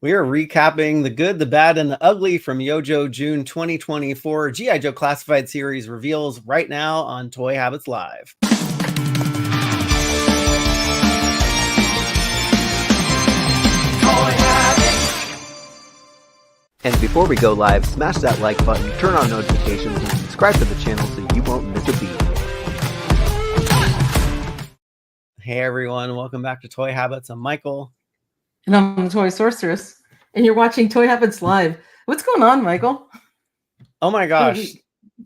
We are recapping the good, the bad, and the ugly from Yojo June 2024 G.I. Joe Classified Series reveals right now on Toy Habits Live. And before we go live, smash that like button, turn on notifications, and subscribe to the channel so you won't miss a beat. Hey everyone, welcome back to Toy Habits. I'm Michael. And I'm the Toy Sorceress. And you're watching Toy Habits Live. What's going on, Michael? Oh my gosh.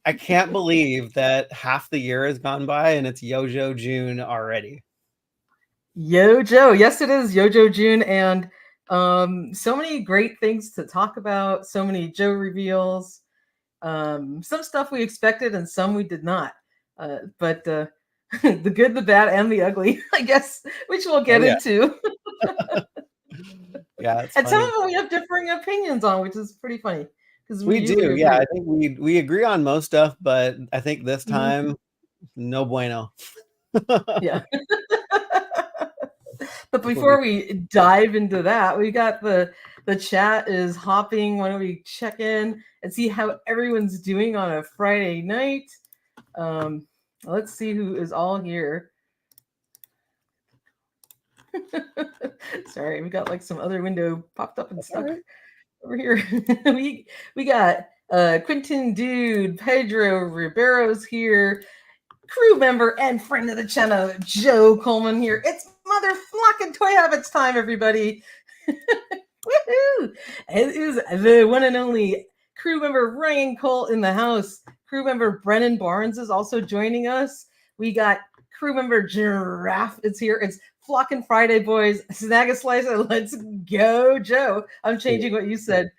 I can't believe that half the year has gone by and it's Yojo June already. Yojo. Yes, it is Yojo June. And so many great things to talk about. So many Joe reveals. Some stuff we expected and some we did not. But the good, the bad, and the ugly, I guess, which we'll get into. Yeah, it's and funny. some of them we have differing opinions on, which is pretty funny. Because we do, yeah. I think we agree on most stuff, but I think this time, no bueno. Yeah. But before we dive into that, we got the chat is hopping. Why don't we check in and see how everyone's doing on a Friday night? Let's see who is all here. Sorry, we got like some other window popped up and stuck over here. we got Quentin Dude, Pedro Ribeiro's here, crew member and friend of the channel, Joe Coleman here. It's mother flocking Toy Habits time, everybody. Woohoo! It is the one and only crew member Ryan Cole in the house. Crew member Brennan Barnes is also joining us. We got crew member Giraffe is here. It's Flockin' Friday, boys. Snag a slice and let's go, Joe. I'm changing what you said,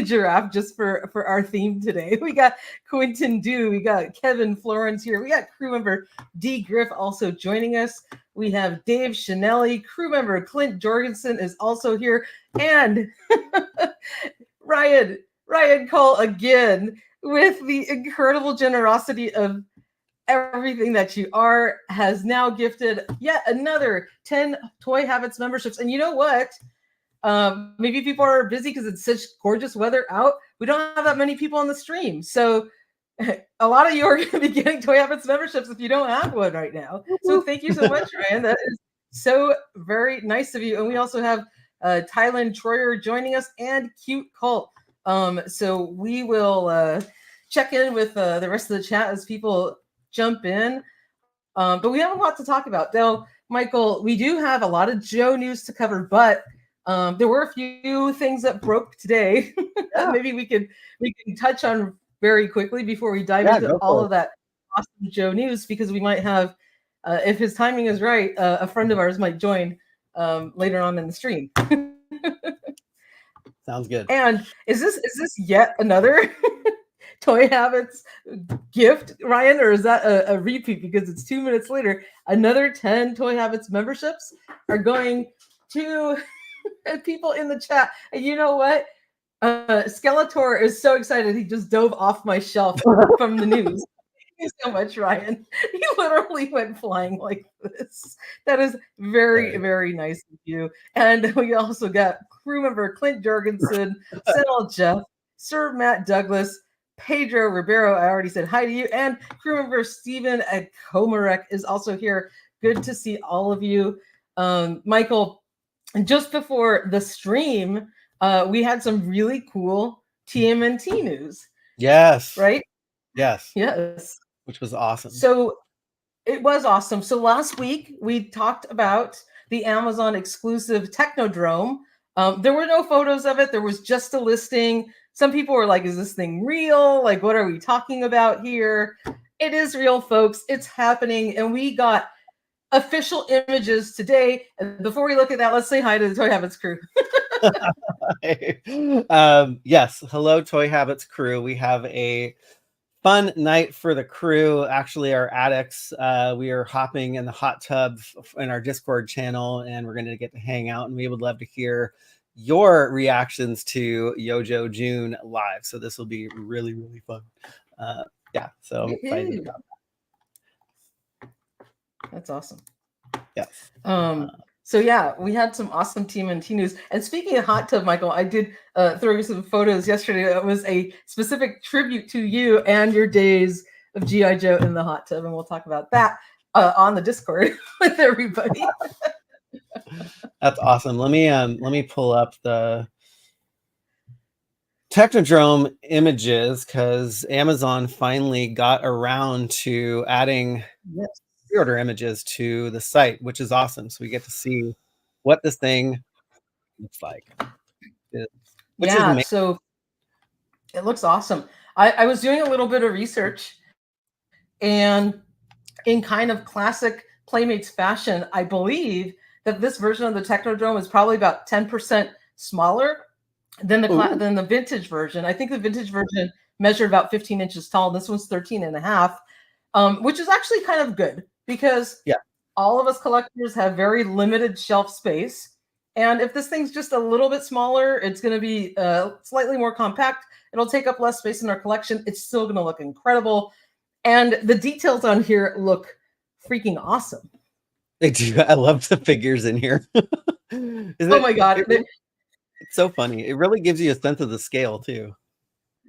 Giraffe, just for our theme today. We got Quentin Dew. We got Kevin Florence here. We got crew member D. Griff also joining us. We have Dave Chanelli. Crew member Clint Jorgensen is also here. And Ryan Cole again with the incredible generosity of everything that you are, has now gifted yet another 10 Toy Habits memberships. And you know what? Maybe people are busy because it's such gorgeous weather out. We don't have that many people on the stream. So a lot of you are going to be getting Toy Habits memberships if you don't have one right now. So thank you so much, Ryan. That is so very nice of you. And we also have Tylen Troyer joining us and Cute Cult. So we will check in with the rest of the chat as people jump in. But we have a lot to talk about. Now, Michael, we do have a lot of Joe news to cover, but there were a few things that broke today that maybe we can touch on very quickly before we dive into all of that awesome Joe news, because we might have, if his timing is right, a friend of ours might join later on in the stream. Sounds good. And is this yet another Toy Habits gift, Ryan, or is that a repeat? Because it's 2 minutes later. Another 10 Toy Habits memberships are going to people in the chat. And you know what? Skeletor is so excited he just dove off my shelf from the news. Thank you so much, Ryan. He literally went flying like this. That is very, very nice of you. And we also got crew member Clint Jorgensen, Sentinel Jeff, Sir Matt Douglas, Pedro Ribeiro, I already said hi to you, and crew member Stephen Komarek is also here. Good to see all of you. Michael, just before the stream, we had some really cool TMNT news. Yes. Right? Yes. Yes. Which was awesome. So it was awesome. So last week we talked about the Amazon exclusive Technodrome. There were no photos of it. There was just a listing. Some people were like, is this thing real? Like, what are we talking about here? It is real, folks. It's happening. And we got official images today. And before we look at that, let's say hi to the Toy Habits crew. Yes. Hello, Toy Habits crew. We have a fun night for the crew. Actually, our addicts, we are hopping in the hot tub in our Discord channel, and we're going to get to hang out, and we would love to hear your reactions to Yojo June live. So this will be really, really fun. Yeah, so I'm excited about that. That's awesome. Yes. So yeah, we had some awesome TMNT news. And speaking of hot tub, Michael, I did throw you some photos yesterday. That was a specific tribute to you and your days of GI Joe in the hot tub, and we'll talk about that on the Discord with everybody. That's awesome. Let me pull up the Technodrome images because Amazon finally got around to adding pre-order images to the site, which is awesome. So we get to see what this thing looks like. Which is amazing. So it looks awesome. I was doing a little bit of research, and in kind of classic Playmates fashion, I believe that this version of the Technodrome is probably about 10% smaller than the vintage version. I think the vintage version measured about 15 inches tall. This one's 13 and a half, which is actually kind of good because all of us collectors have very limited shelf space. And if this thing's just a little bit smaller, it's going to be slightly more compact. It'll take up less space in our collection. It's still going to look incredible. And the details on here look freaking awesome. They do. I love the figures in here. Oh my God. It's so funny. It really gives you a sense of the scale too.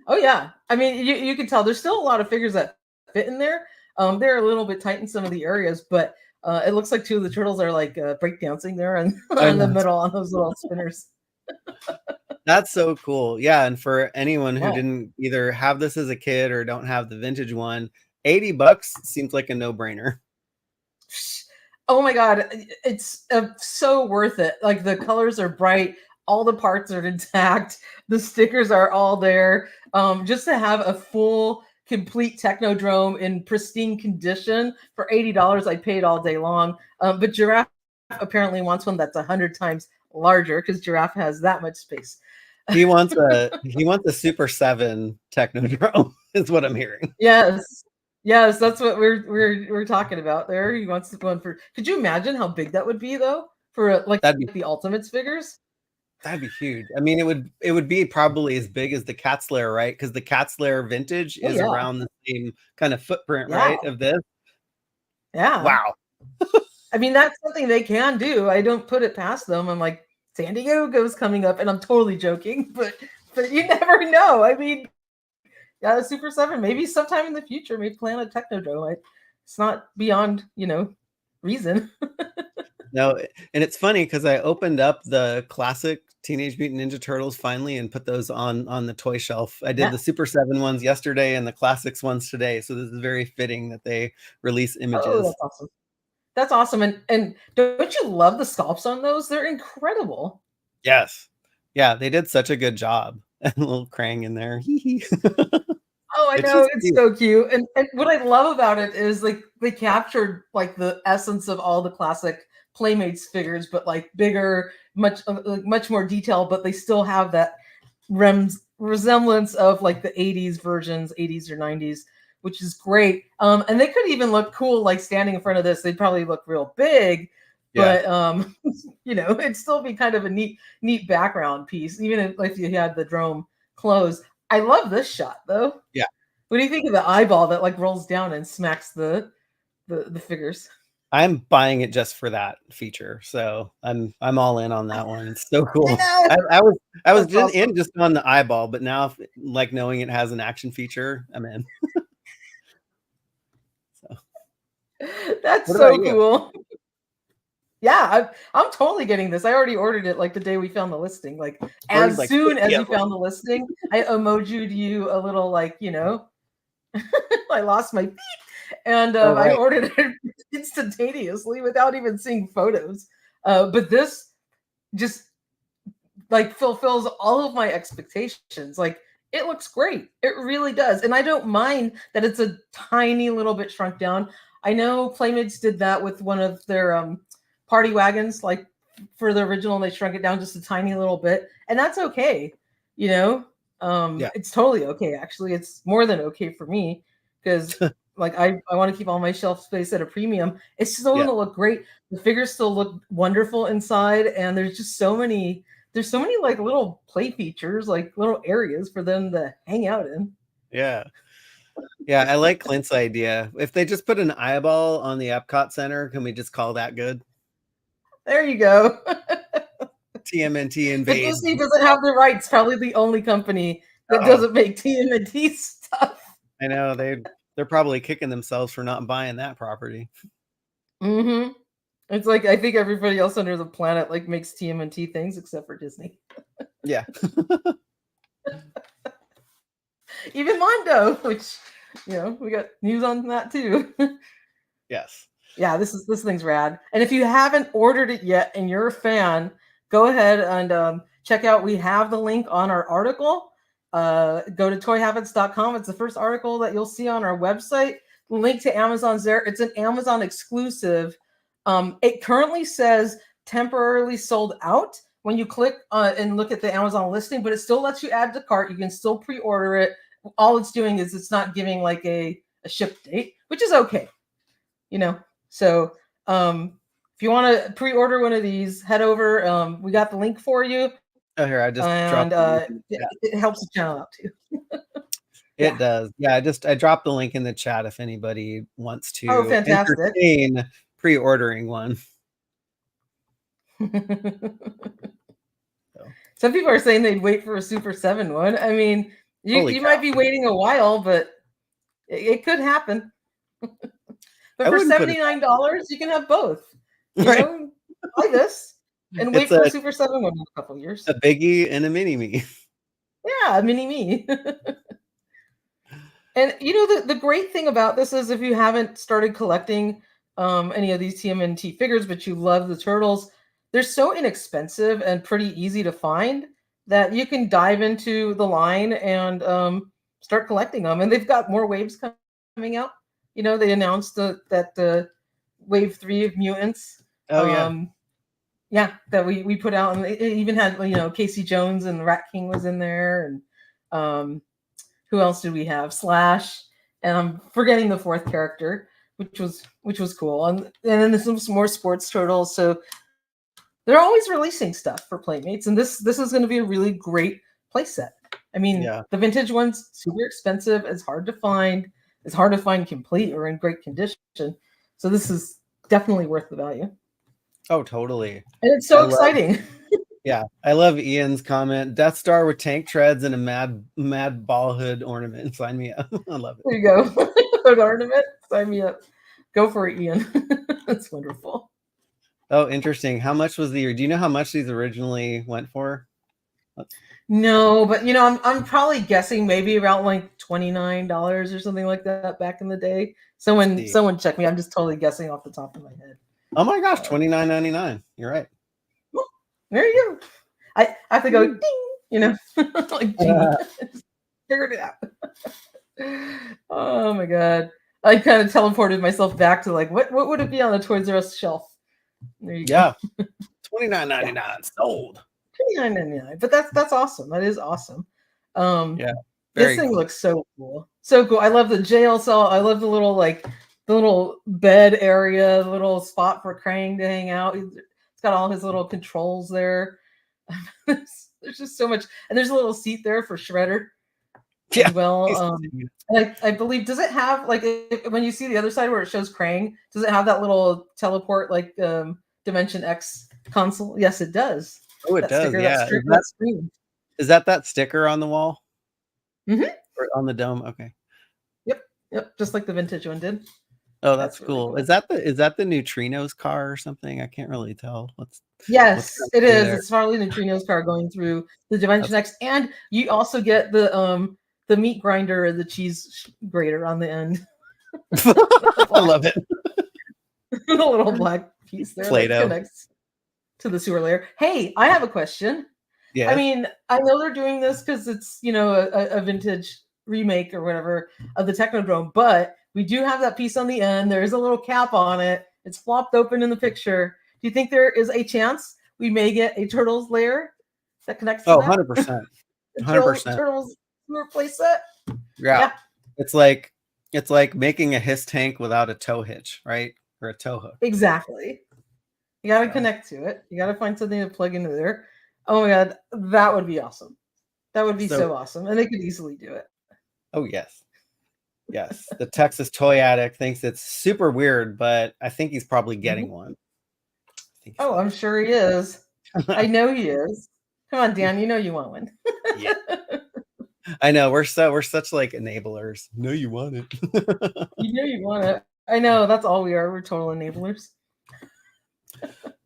Oh yeah. I mean, you can tell there's still a lot of figures that fit in there. They're a little bit tight in some of the areas, but it looks like two of the turtles are like breakdancing there in the middle on those little spinners. That's so cool. Yeah. And for anyone who didn't either have this as a kid or don't have the vintage one, $80 seems like a no-brainer. Oh my God. It's so worth it. Like the colors are bright. All the parts are intact. The stickers are all there. Just to have a full, complete Technodrome in pristine condition for $80, I paid all day long. But Giraffe apparently wants one that's 100 times larger because Giraffe has that much space. He wants a Super 7 Technodrome, is what I'm hearing. Yes, that's what we're talking about there. He wants one for. Could you imagine how big that would be though for like the Ultimates figures? That'd be huge. I mean, it would be probably as big as the Cat's Lair, right? Because the Cat's Lair vintage is around the same kind of footprint, right, of this. Yeah. Wow. I mean, that's something they can do. I don't put it past them. I'm like, San Diego's coming up, and I'm totally joking, but you never know. I mean, yeah, the Super 7, maybe sometime in the future, maybe plan a Technodrome. It's not beyond, reason. No, and it's funny because I opened up the classic Teenage Mutant Ninja Turtles finally and put those on the toy shelf. I did the Super 7 ones yesterday and the classics ones today. So this is very fitting that they release images. Oh, that's awesome. That's awesome. And don't you love the sculpts on those? They're incredible. Yes. Yeah, they did such a good job. And a little Krang in there. Oh, I know. It's so cute. And what I love about it is like they captured like the essence of all the classic Playmates figures, but like bigger, much more detail, but they still have that resemblance of like the 80s versions, 80s or 90s, which is great. And they could even look cool like standing in front of this. They'd probably look real big, but it'd still be kind of a neat background piece, even if you had the drome closed. I love this shot though. Yeah. What do you think of the eyeball that like rolls down and smacks the figures? I'm buying it just for that feature, so I'm all in on that one. It's so cool. I was in just on the eyeball, but now like knowing it has an action feature, I'm in. That's so cool. Yeah, I'm totally getting this. I already ordered it like the day we found the listing. Like as soon as we found the listing, I emoji'd you a little like, I lost my feet. And I ordered it instantaneously without even seeing photos. But this just like fulfills all of my expectations. Like it looks great. It really does. And I don't mind that it's a tiny little bit shrunk down. I know Playmates did that with one of their party wagons, like for the original, and they shrunk it down just a tiny little bit. And that's okay. It's totally okay. Actually, it's more than okay for me because like I want to keep all my shelf space at a premium. It's still going to look great. The figures still look wonderful inside, and there's just so many like little play features, like little areas for them to hang out in. Yeah, I like Clint's idea. If they just put an eyeball on the Epcot Center, can we just call that good? There you go. TMNT But invades. Disney doesn't have the rights. Probably the only company that doesn't make TMNT stuff. I know they're probably kicking themselves for not buying that property. Mm-hmm. It's like I think everybody else under the planet like makes TMNT things except for Disney. Yeah. Even Mondo, which we got news on that too. Yes. Yeah, this thing's rad. And if you haven't ordered it yet and you're a fan, go ahead and check out. We have the link on our article. Go to toyhabits.com. It's the first article that you'll see on our website. The link to Amazon's there. It's an Amazon exclusive. It currently says temporarily sold out when you click and look at the Amazon listing, but it still lets you add to cart. You can still pre-order it. All it's doing is it's not giving like a ship date, which is okay. So if you want to pre-order one of these, head over. We got the link for you. Oh, here, I just dropped it helps the channel out too. It does. Yeah, I dropped the link in the chat if anybody wants to entertain pre-ordering one. Some people are saying they'd wait for a Super 7 one. I mean, you might be waiting a while, but it could happen. But for $79, you can have both. Right. Buy this and wait for a Super 7 one in a couple years. A biggie and a mini me. Yeah, a mini me. And the great thing about this is if you haven't started collecting any of these TMNT figures, but you love the turtles, they're so inexpensive and pretty easy to find that you can dive into the line and start collecting them. And they've got more waves coming out. They announced that the wave 3 of mutants. Oh yeah, that we put out, and it even had Casey Jones and Rat King was in there, and who else did we have? Slash, and I'm forgetting the 4th character, which was cool, and then there's some more sports turtles. So they're always releasing stuff for Playmates, and this is going to be a really great play set. I mean, the vintage one's super expensive. It's hard to find. It's hard to find complete or in great condition. So this is definitely worth the value. Oh, totally. And it's so exciting. Yeah, I love Ian's comment. Death Star with tank treads and a mad ball hood ornament. Sign me up. I love it. There you go. Hood ornament. Sign me up. Go for it, Ian. That's wonderful. Oh, interesting. How much was do you know how much these originally went for? No, but I'm probably guessing maybe around like $29 or something like that back in the day. Someone check me. I'm just totally guessing off the top of my head. Oh my gosh, $29.99. You're right. Well, there you go. I have to go ding, like figured it out. Oh my god. I kind of teleported myself back to like what would it be on the Toys R Us shelf? There you go. $29.99 sold. $29.99. But that's awesome. That is awesome. This thing looks so cool. So cool. I love the jail cell. I love the little bed area, the little spot for Krang to hang out. It's got all his little controls there. There's just so much, and there's a little seat there for Shredder as well. And I believe, does it have when you see the other side where it shows Krang, does it have that little teleport Dimension X console? Yes, it does. Oh, it does. Yeah. Is that sticker on the wall? Mm-hmm. Or on the dome? Okay. Yep. Just like the vintage one did. Oh, that's cool. Really cool. Is that the Neutrinos car or something? I can't really tell. Yes, it is. It's Farley Neutrino's car going through the Dimension X, and you also get the meat grinder or the cheese grater on the end. I love it. The little black piece there Play-Doh that connects to the sewer layer. Hey, I have a question. Yeah. I mean, I know they're doing this because it's a vintage remake or whatever of the Technodrome, but we do have that piece on the end. There is a little cap on it. It's flopped open in the picture. Do you think there is a chance we may get a Turtles layer that connects to that? 100%. 100%. Turtles replace set? Yeah. It's like making a Hiss tank without a tow hitch, right? Or a tow hook. Exactly. You got to connect to it. You got to find something to plug into there. Oh my god, that would be awesome. That would be so awesome. And they could easily do it. Oh, yes. Yes. The Texas Toy Addict thinks it's super weird, but I think he's probably getting one. think Oh, I'm sure he is. I know he is. Come on, Dan. You know you want one. Yeah. I know we're such like enablers. No, you want it. You know you want it. I know. That's all we are. We're total enablers.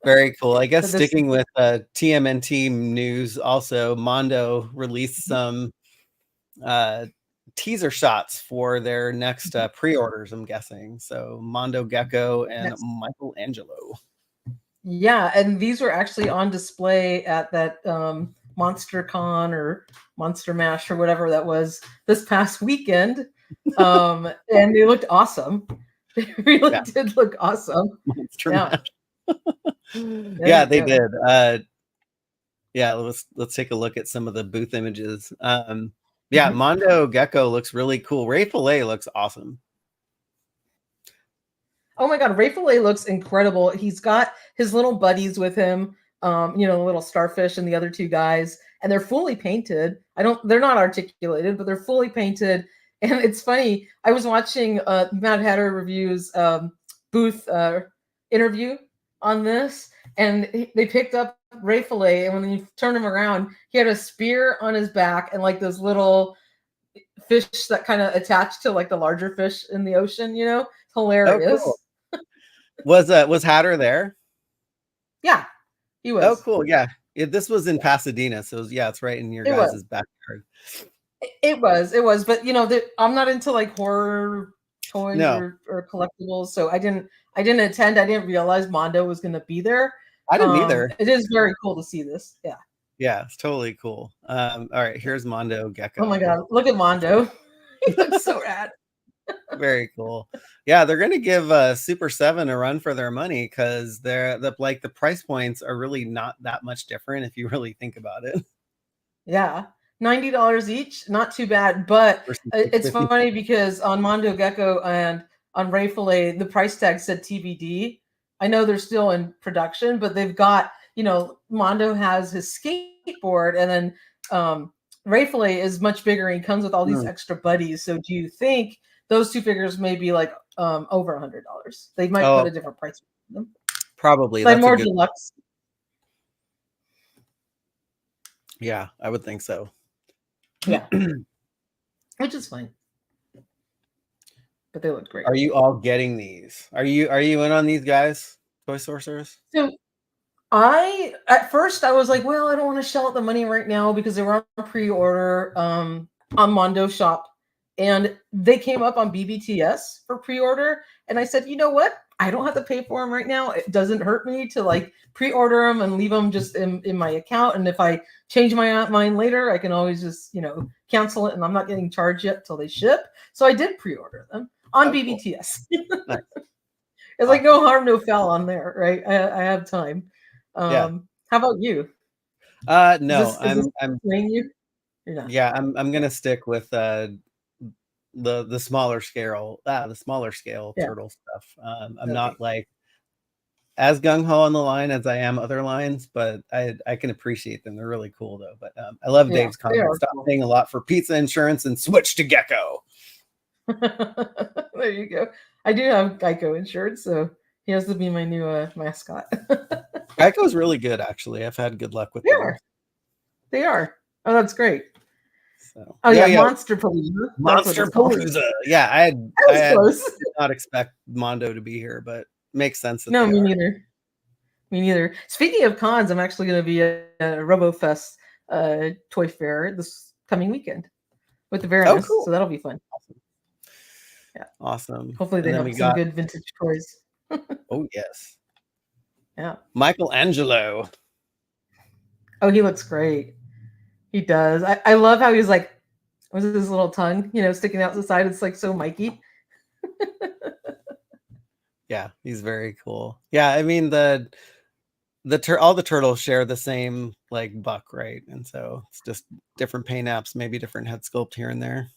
Very cool. I guess But this- sticking with TMNT news, also Mondo released some teaser shots for their next pre-orders, I'm guessing. So Mondo Gecko and Yes. Michelangelo. Yeah, and these were actually on display at that Monster Con or Monster Mash or whatever that was this past weekend. And they looked awesome. They really did look awesome. Monster Yeah. Mash. There Yeah, you they go. did. Yeah, let's take a look at some of the booth images. Yeah, Mondo Gecko looks really cool. Ray Fillet looks awesome. Oh my God, Ray Fillet looks incredible. He's got his little buddies with him, you know, the little starfish and the other two guys, and they're fully painted. They're not articulated, but they're fully painted. And it's funny, I was watching Mad Hatter Review's booth interview on this, and they picked up Ray Fillet, and when you turn him around, he had a spear on his back and like those little fish that kind of attached to like the larger fish in the ocean, you know? Hilarious. Oh, cool. Was Hatter there? Yeah, he was. Oh, cool. Yeah. This was in Pasadena. So yeah, it's right in your guys' backyard. It was, but you know, I'm not into like horror toys or collectibles, so I didn't attend. I didn't realize Mondo was going to be there. I didn't either. It is very cool to see this. Yeah. Yeah, it's totally cool. All right, here's Mondo Gecko. Oh my God, look at Mondo. He looks so rad. Very cool. Yeah, they're going to give Super 7 a run for their money because the price points are really not that much different if you really think about it. Yeah. $90 each, not too bad, but it's funny because on Mondo Gecko and on Ray Fillet, the price tag said TBD. I know they're still in production, but they've got, you know, Mondo has his skateboard, and then Ray Fillet is much bigger and he comes with all these extra buddies. So do you think those two figures may be like over $100? They might put a different price on them. Probably. Like more deluxe. Yeah, I would think so. Yeah. Which is fine. But they look great. Are you all getting these? Are you in on these guys, Toy Sorcerers? So at first I was like, well, I don't want to shell out the money right now because they were on pre-order on Mondo Shop, and they came up on BBTS for pre-order, and I said, you know what? I don't have to pay for them right now. It doesn't hurt me to like pre-order them and leave them just in my account. And if I change my mind later, I can always just, you know, cancel it, and I'm not getting charged yet till they ship. So I did pre-order them on BBTS. Cool. Nice. It's like no harm, no foul on there, right? I have time. How about you? No, I'm playing you. You're not. Yeah, I'm gonna stick with the smaller scale, turtle stuff. I'm not like as gung-ho on the line as I am other lines, but I can appreciate them. They're really cool though. But I love Dave's comment. Stop paying a lot for pizza insurance and switch to Gecko. There you go. I do have Geico insurance, so he has to be my new mascot. Geico's really good, actually. I've had good luck with them. They are. Oh, that's great. So, Monster Palooza. Monster Palooza. Yeah, I did not expect Mondo to be here, but makes sense. No, me neither. Me neither. Speaking of cons, I'm actually going to be at RoboFest Toy Fair this coming weekend with the Baroness. Oh, cool. So that'll be fun. Awesome. Yeah. Awesome. Hopefully they have some good vintage toys. Oh, yes. Yeah. Michelangelo. Oh, he looks great. He does. I love how he's like, was it his little tongue, you know, sticking out the side? It's like so Mikey. Yeah, he's very cool. Yeah, I mean all the turtles share the same like buck, right? And so it's just different paint apps, maybe different head sculpt here and there.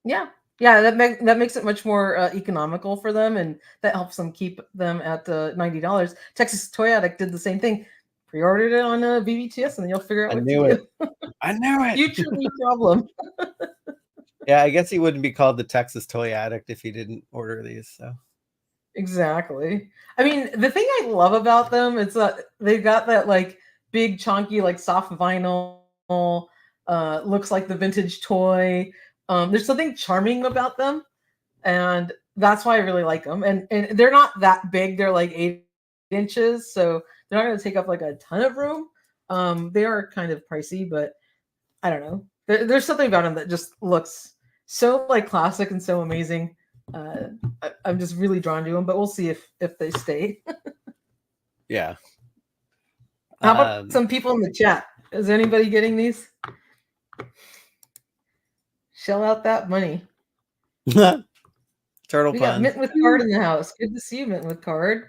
Yeah. Yeah, that makes it much more economical for them, and that helps them keep them at $90. Texas Toy Addict did the same thing. Pre-ordered it on BBTS, and then you'll figure out what to do. I knew it. Future me problem. Yeah, I guess he wouldn't be called the Texas Toy Addict if he didn't order these. So Exactly. I mean, the thing I love about them is that they've got that like big chunky like soft vinyl, looks like the vintage toy. There's something charming about them, and that's why I really like them. And they're not that big. They're like 8 inches, so they're not going to take up like a ton of room. They are kind of pricey, but I don't know. There's something about them that just looks so like classic and so amazing. I'm just really drawn to them, but we'll see if they stay. Yeah. How about some people in the chat? Is anybody getting these? Shell out that money. Turtle We got pun. Mint with Card in the house. Good to see you, Mint with Card.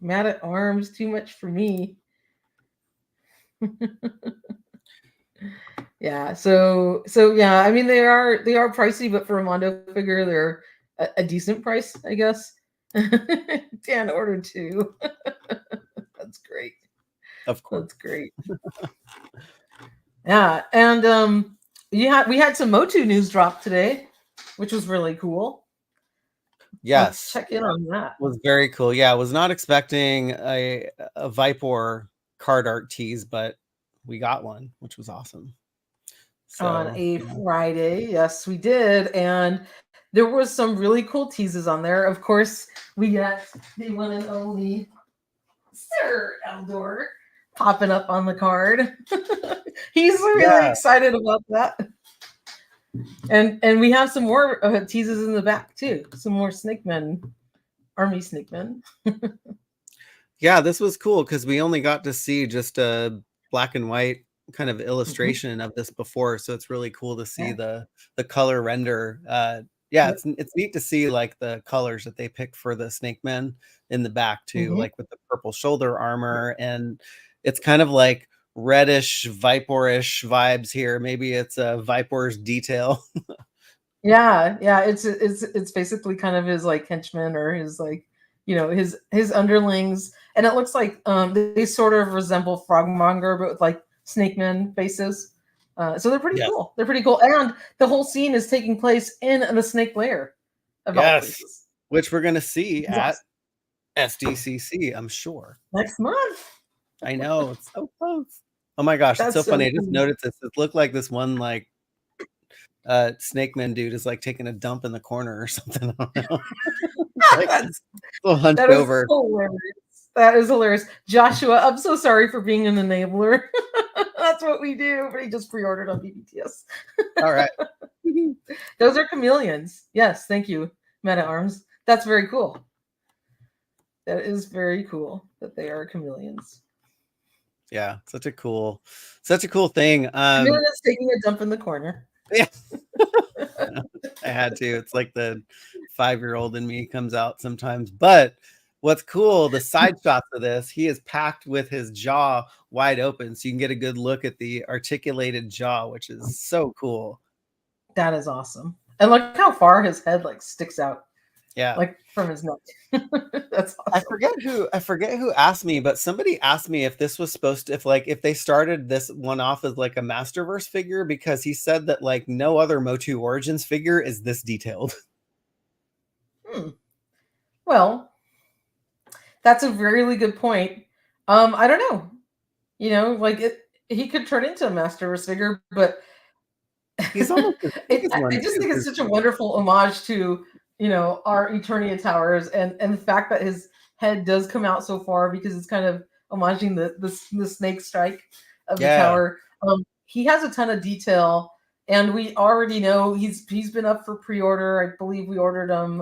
Mad at Arms, too much for me. Yeah, so yeah, I mean they are pricey, but for a Mondo figure, they're a decent price, I guess. Dan ordered 2. That's great. Of course. That's great. Yeah, and we had some Motu news drop today, which was really cool. Yes. Let's check in on that. It was very cool. Yeah, I was not expecting a Vipor card art tease, but we got one, which was awesome. So, on a Friday, yes, we did, and there was some really cool teases on there. Of course, we got the one and only Sir Eldor popping up on the card. He's really excited about that. And we have some more teases in the back too. Some more Snake Men, Army Snake Men. Yeah, this was cool because we only got to see just a black and white kind of illustration of this before, so it's really cool to see the color render. Yeah, it's neat to see like the colors that they picked for the Snake Men in the back too, like with the purple shoulder armor, and it's kind of like reddish viporish vibes here. Maybe it's a Vipor's detail. yeah, it's basically kind of his like henchmen or his like, you know, his underlings, and it looks like they sort of resemble Frogmonger but with like Snake Men faces. So they're pretty cool. They're pretty cool, and the whole scene is taking place in the Snake Lair of all places, which we're gonna see at SDCC, I'm sure, next month. I know, it's so close. Oh my gosh, it's so funny. I just noticed this. It looked like this one like Snake Man dude is like taking a dump in the corner or something. I don't know. Like, That's so hunched over. Hilarious. That is hilarious. Joshua, I'm so sorry for being an enabler. That's what we do, but he just pre-ordered on BBTS. All right. Those are chameleons. Yes, thank you, Meta Arms. That's very cool. That is very cool that they are chameleons. Yeah, such a cool thing. Chameleon is taking a dump in the corner. Yeah. I had to. It's like the 5-year-old in me comes out sometimes. But what's cool, the side shots of this, he is packed with his jaw wide open, so you can get a good look at the articulated jaw, which is so cool. That is awesome. And look how far his head like sticks out. Yeah, like from his neck. That's awesome. I forget who asked me, but somebody asked me if this was supposed to, if they started this one off as like a Masterverse figure, because he said that like no other Motu Origins figure is this detailed. Well, that's a really good point. I don't know. You know, like he could turn into a Masterverse figure, but he's almost I just think it's such a wonderful homage to, you know, our Eternia towers, and the fact that his head does come out so far, because it's kind of homaging the snake strike of the tower. He has a ton of detail, and we already know he's been up for pre-order. I believe we ordered him,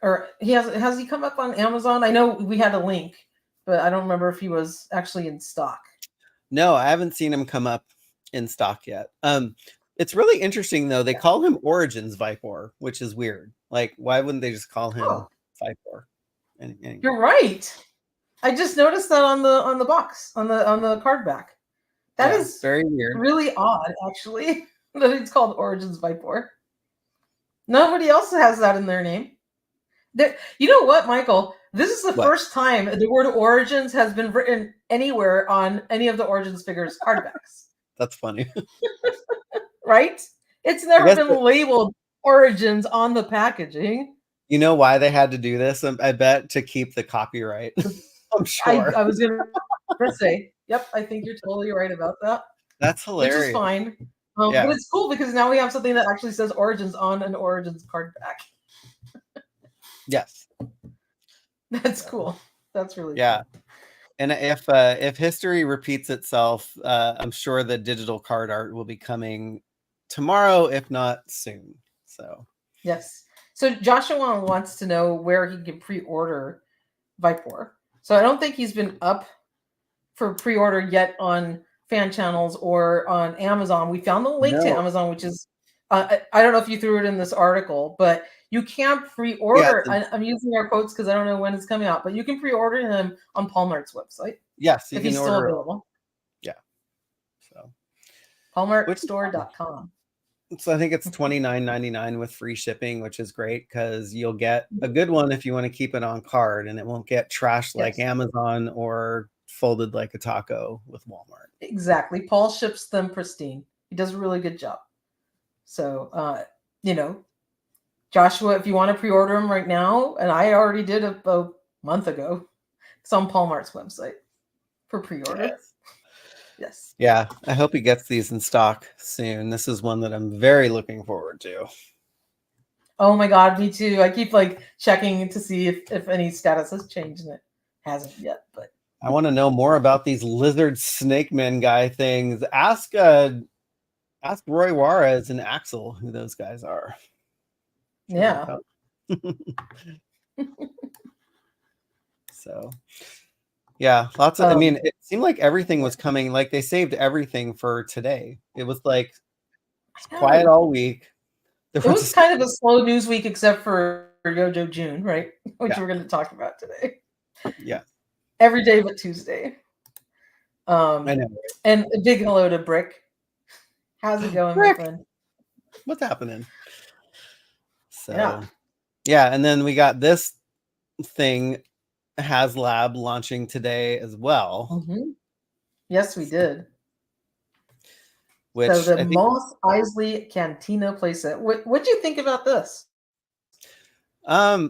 or has he come up on Amazon? I know we had a link, but I don't remember if he was actually in stock. No, I haven't seen him come up in stock yet. It's really interesting though. They call him Origins Vipor, which is weird. Like, why wouldn't they just call him Vipor? Anyway. You're right. I just noticed that on the box, on the card back. That is very weird. Really odd, actually, that it's called Origins Vipor. Nobody else has that in their name. You know what, Michael? This is the first time the word Origins has been written anywhere on any of the Origins figures card backs. That's funny. Right? It's never been labeled Origins on the packaging. You know why they had to do this? I bet to keep the copyright. I'm sure. I was gonna say, yep, I think you're totally right about that. That's hilarious. Which is fine. Yeah. But it's cool because now we have something that actually says Origins on an Origins card back. Yes. That's cool. That's really cool. And if history repeats itself, I'm sure the digital card art will be coming tomorrow, if not soon. So yes. So Joshua wants to know where he can pre-order Vipor. So I don't think he's been up for pre-order yet on fan channels or on Amazon. We found the link to Amazon, which is I don't know if you threw it in this article, but you can pre-order. I'm using our quotes because I don't know when it's coming out, but you can pre-order him on Palmart's website. Yes, if he's still available. Yeah. So PalmartStore.com. So I think it's $29.99 with free shipping, which is great because you'll get a good one if you want to keep it on card, and it won't get trashed like Amazon or folded like a taco with Walmart. Exactly. Paul ships them pristine. He does a really good job. So, Joshua, if you want to pre-order them right now, and I already did a month ago, it's on Palmart's website for pre-order. Yes. Yeah, I hope he gets these in stock soon. This is one that I'm very looking forward to. Oh my God, me too. I keep checking to see if any status has changed, and it hasn't yet. But I want to know more about these lizard snake men guy things. Ask Roy Juarez and Axel who those guys are. Yeah. So yeah, lots of I mean, it seemed like everything was coming, like they saved everything for today. It was like quiet all week. It was kind of a slow news week except for Yojo June, right? Which we're going to talk about today. Yeah. Every day but Tuesday. I know. And a big hello to Brick. How's it going, my friend? What's happening? So yeah, and then we got this thing, HasLab, launching today as well. Mm-hmm. Yes, we did. Which so the Moss Eisley Cantina playset. What'd you think about this? I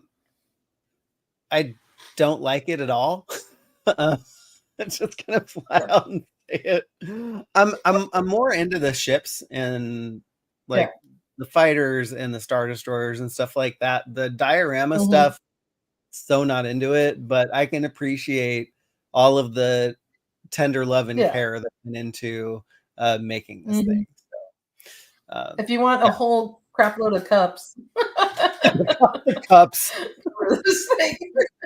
don't like it at all. It's just gonna flat out and say it. I'm more into the ships and the fighters and the Star Destroyers and stuff like that. The diorama stuff, so not into it, but I can appreciate all of the tender love and care that went into making this thing. So, if you want a whole crap load of cups. The cups.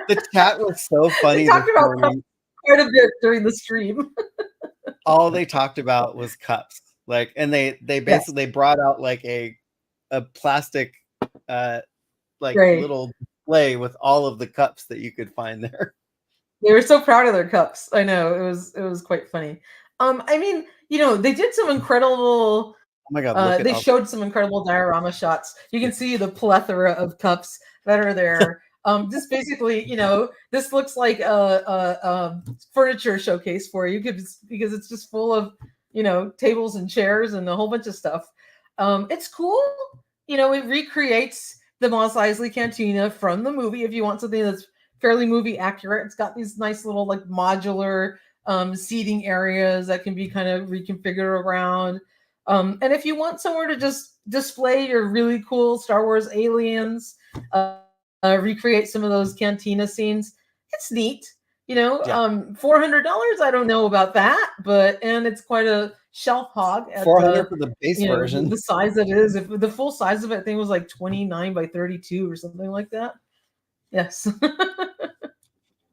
The chat was so funny. They talked about cups quite a bit during the stream. All they talked about was cups. And they basically brought out a plastic little display with all of the cups that you could find there. They were so proud of their cups. I know, it was quite funny. I mean, they did some incredible. Oh my God! They showed some incredible diorama shots. You can see the plethora of cups that are there. Just basically, this looks like a furniture showcase for you because it's just full of, tables and chairs and a whole bunch of stuff. It's cool. It recreates the Mos Eisley Cantina from the movie. If you want something that's fairly movie accurate, it's got these nice little modular seating areas that can be kind of reconfigured around. And if you want somewhere to just display your really cool Star Wars aliens, recreate some of those cantina scenes, it's neat. $400. I don't know about that, and it's quite a shelf hog. At $400 for the base version. The size that it is. If the full size of it, I think it was 29 by 32 or something like that. Yes.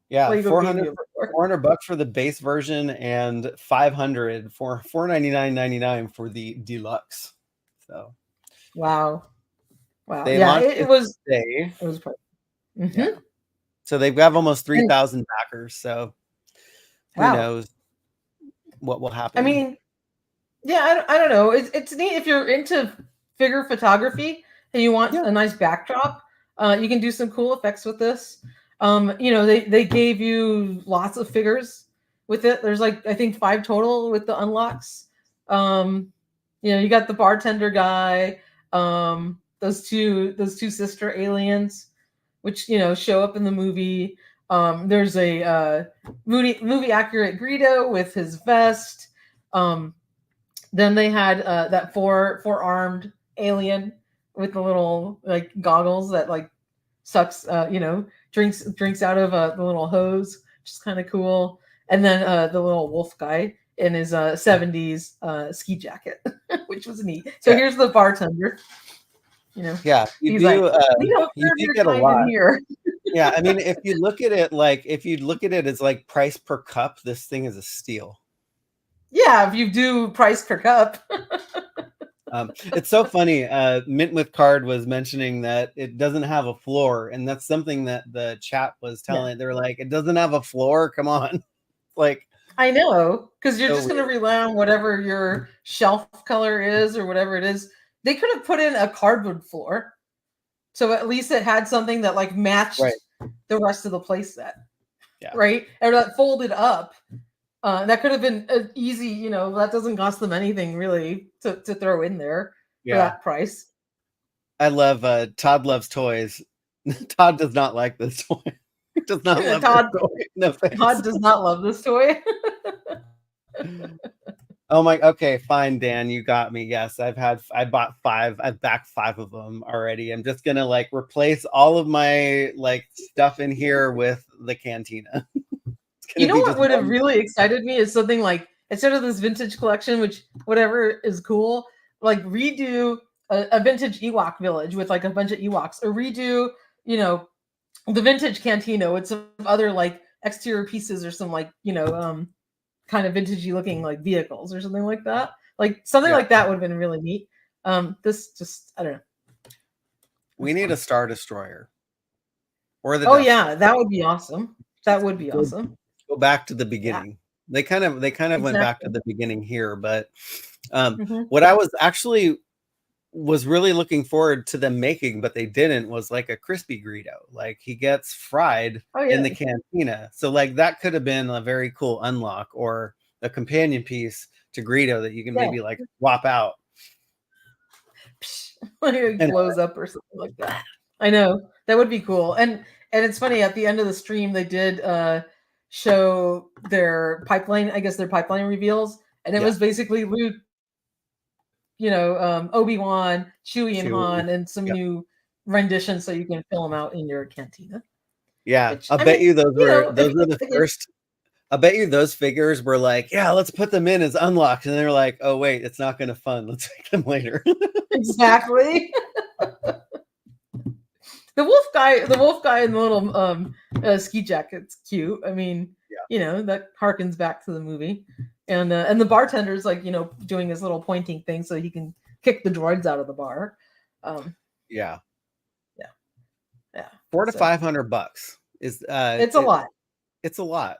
Yeah, $400 for the base version and $500 for $499.99 for the deluxe. So, wow. It was today. It was. Yeah. So they've got almost 3,000 backers. So who knows what will happen? I mean, I don't know. It's neat if you're into figure photography and you want a nice backdrop. You can do some cool effects with this. They gave you lots of figures with it. There's I think 5 total with the unlocks. You got the bartender guy, those two sister aliens. which show up in the movie. There's a movie accurate Greedo with his vest. Then they had that four-armed alien with the little like goggles that like sucks, drinks out of the little hose, which is kind of cool. And then the little wolf guy in his 70s ski jacket, which was neat. So here's the bartender. Yeah, he's like, we don't you serve do your get a kind lot in here. Yeah, I mean, if you look at it as like price per cup, this thing is a steal. Yeah, if you do price per cup. It's so funny. Mint with Card was mentioning that it doesn't have a floor, and that's something that the chat was telling. They're like, it doesn't have a floor. Come on, like I know, because you're so just going to rely on whatever your shelf color is or whatever it is. They could have put in a cardboard floor, so at least it had something that like matched the rest of the play set. Yeah. Right, or that folded up. That could have been easy, that doesn't cost them anything really to throw in there for that price. I love Todd loves toys. Todd does not like this toy. He does not love Todd. this toy. No thanks. Todd does not love this toy. Oh my, okay, fine, Dan, you got me. Yes, I bought 5. I've backed 5 of them already. I'm just gonna like replace all of my like stuff in here with the cantina. You know what would have really excited me is something like, instead of this vintage collection, which whatever is cool, like redo a vintage Ewok village with like a bunch of Ewoks, or redo, the vintage cantina with some other like exterior pieces or some like, kind of vintagey looking like vehicles or something like that. Like something like that would have been really neat. This just, I don't know. We need a Star Destroyer. Or the that would be awesome. That would be awesome. Go back to the beginning. They kind of went back to the beginning here, but what I was really looking forward to them making, but they didn't, was like a crispy Greedo. Like he gets fried in the cantina. So like that could have been a very cool unlock or a companion piece to Greedo that you can maybe like swap out. Like it blows up or something like that. I know. That would be cool. And it's funny, at the end of the stream they did show their pipeline reveals, and it was basically Luke, Obi-Wan, Chewie and Han, and some new renditions so you can fill them out in your cantina. Yeah, I bet you those were the first. I bet you those figures were like, yeah, let's put them in as unlocked, and they're like, oh wait, it's not going to fun. Let's make them later. Exactly. The wolf guy in the little ski jacket's cute. I mean, that harkens back to the movie. And the bartender's like, doing his little pointing thing so he can kick the droids out of the bar. Yeah. $400 to $500 is it's a lot. It's a lot.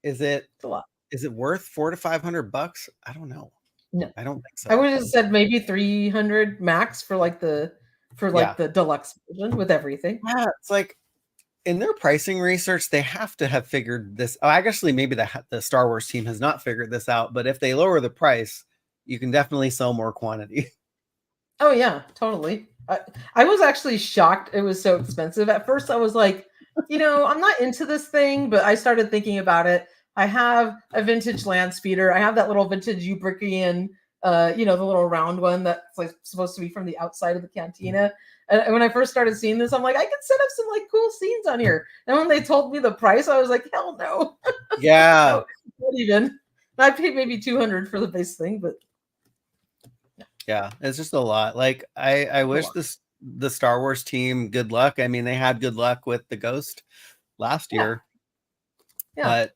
Is it? It's a lot. Is it worth $400 to $500? I don't know. No, I don't think so. I would have said maybe 300 max for like the deluxe version with everything. Yeah, it's like in their pricing research, they have to have figured this. Oh, actually, maybe the Star Wars team has not figured this out. But if they lower the price, you can definitely sell more quantity. Oh yeah, totally. I was actually shocked it was so expensive. At first, I was like, I'm not into this thing, but I started thinking about it. I have a vintage land speeder. I have that little vintage Ubrikian, the little round one that's like supposed to be from the outside of the cantina. And when I first started seeing this, I'm like, I could set up some like cool scenes on here. And when they told me the price, I was like, hell no. Yeah. Not even. I paid maybe $200 for the base thing, but yeah, it's just a lot. Like I wish the Star Wars team good luck. I mean, they had good luck with the Ghost last year. Yeah. But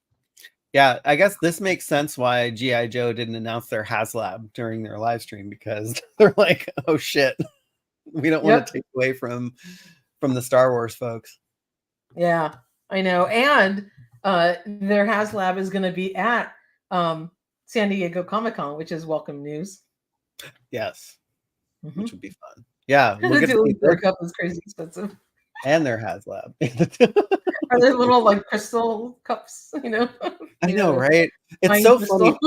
yeah, I guess this makes sense why G.I. Joe didn't announce their HasLab during their live stream, because they're like, oh shit, we don't want to take away from the Star Wars folks. Yeah, I know. And their HasLab is going to be at San Diego Comic-Con, which is welcome news. Yes, which would be fun. Yeah, their cup is crazy expensive. And their HasLab. Are they little like crystal cups? I know, right? It's so funny.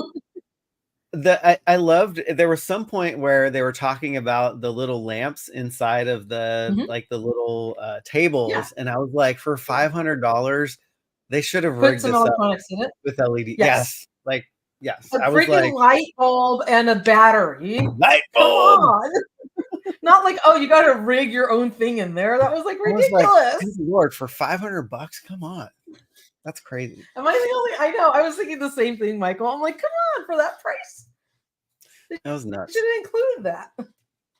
I loved, there was some point where they were talking about the little lamps inside of the like the little tables, and I was like, for $500 they should have Put rigged some this up electronics in it. with LED. Yes. Like yes, A I was freaking like, light bulb and a battery. light Come bulb. on. Not like, oh, you got to rig your own thing in there. That was like I was like, ridiculous. good Lord, for $500, come on, that's crazy. Am I the only? I know. I was thinking the same thing, Michael. I'm like, come on, for that price, That was nuts. should have included that.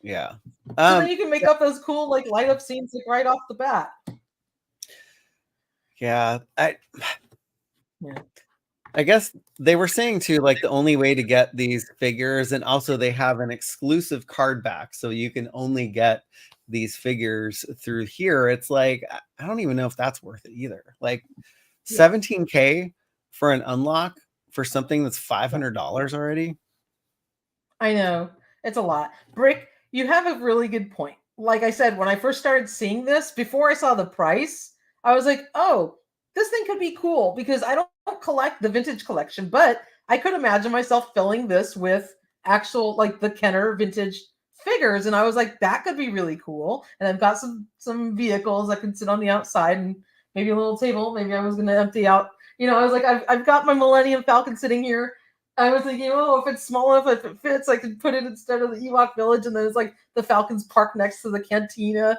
Yeah. So then you can make up those cool like light up scenes like right off the bat. Yeah, I guess they were saying too, like the only way to get these figures, and also they have an exclusive card back, so you can only get these figures through here. It's like, I don't even know if that's worth it either. Like $17K for an unlock for something that's $500 already. I know, it's a lot. Brick, you have a really good point. Like I said, when I first started seeing this, before I saw the price, I was like, oh, this thing could be cool, because I don't collect the vintage collection, but I could imagine myself filling this with actual like the Kenner vintage figures, and I was like, that could be really cool. And I've got some vehicles that can sit on the outside, and maybe a little table. Maybe I was going to empty out. You know, I was like, I've got my Millennium Falcon sitting here. I was thinking, oh, if it's small enough, if it fits, I could put it instead of the Ewok Village, and then it's like the Falcons parked next to the cantina.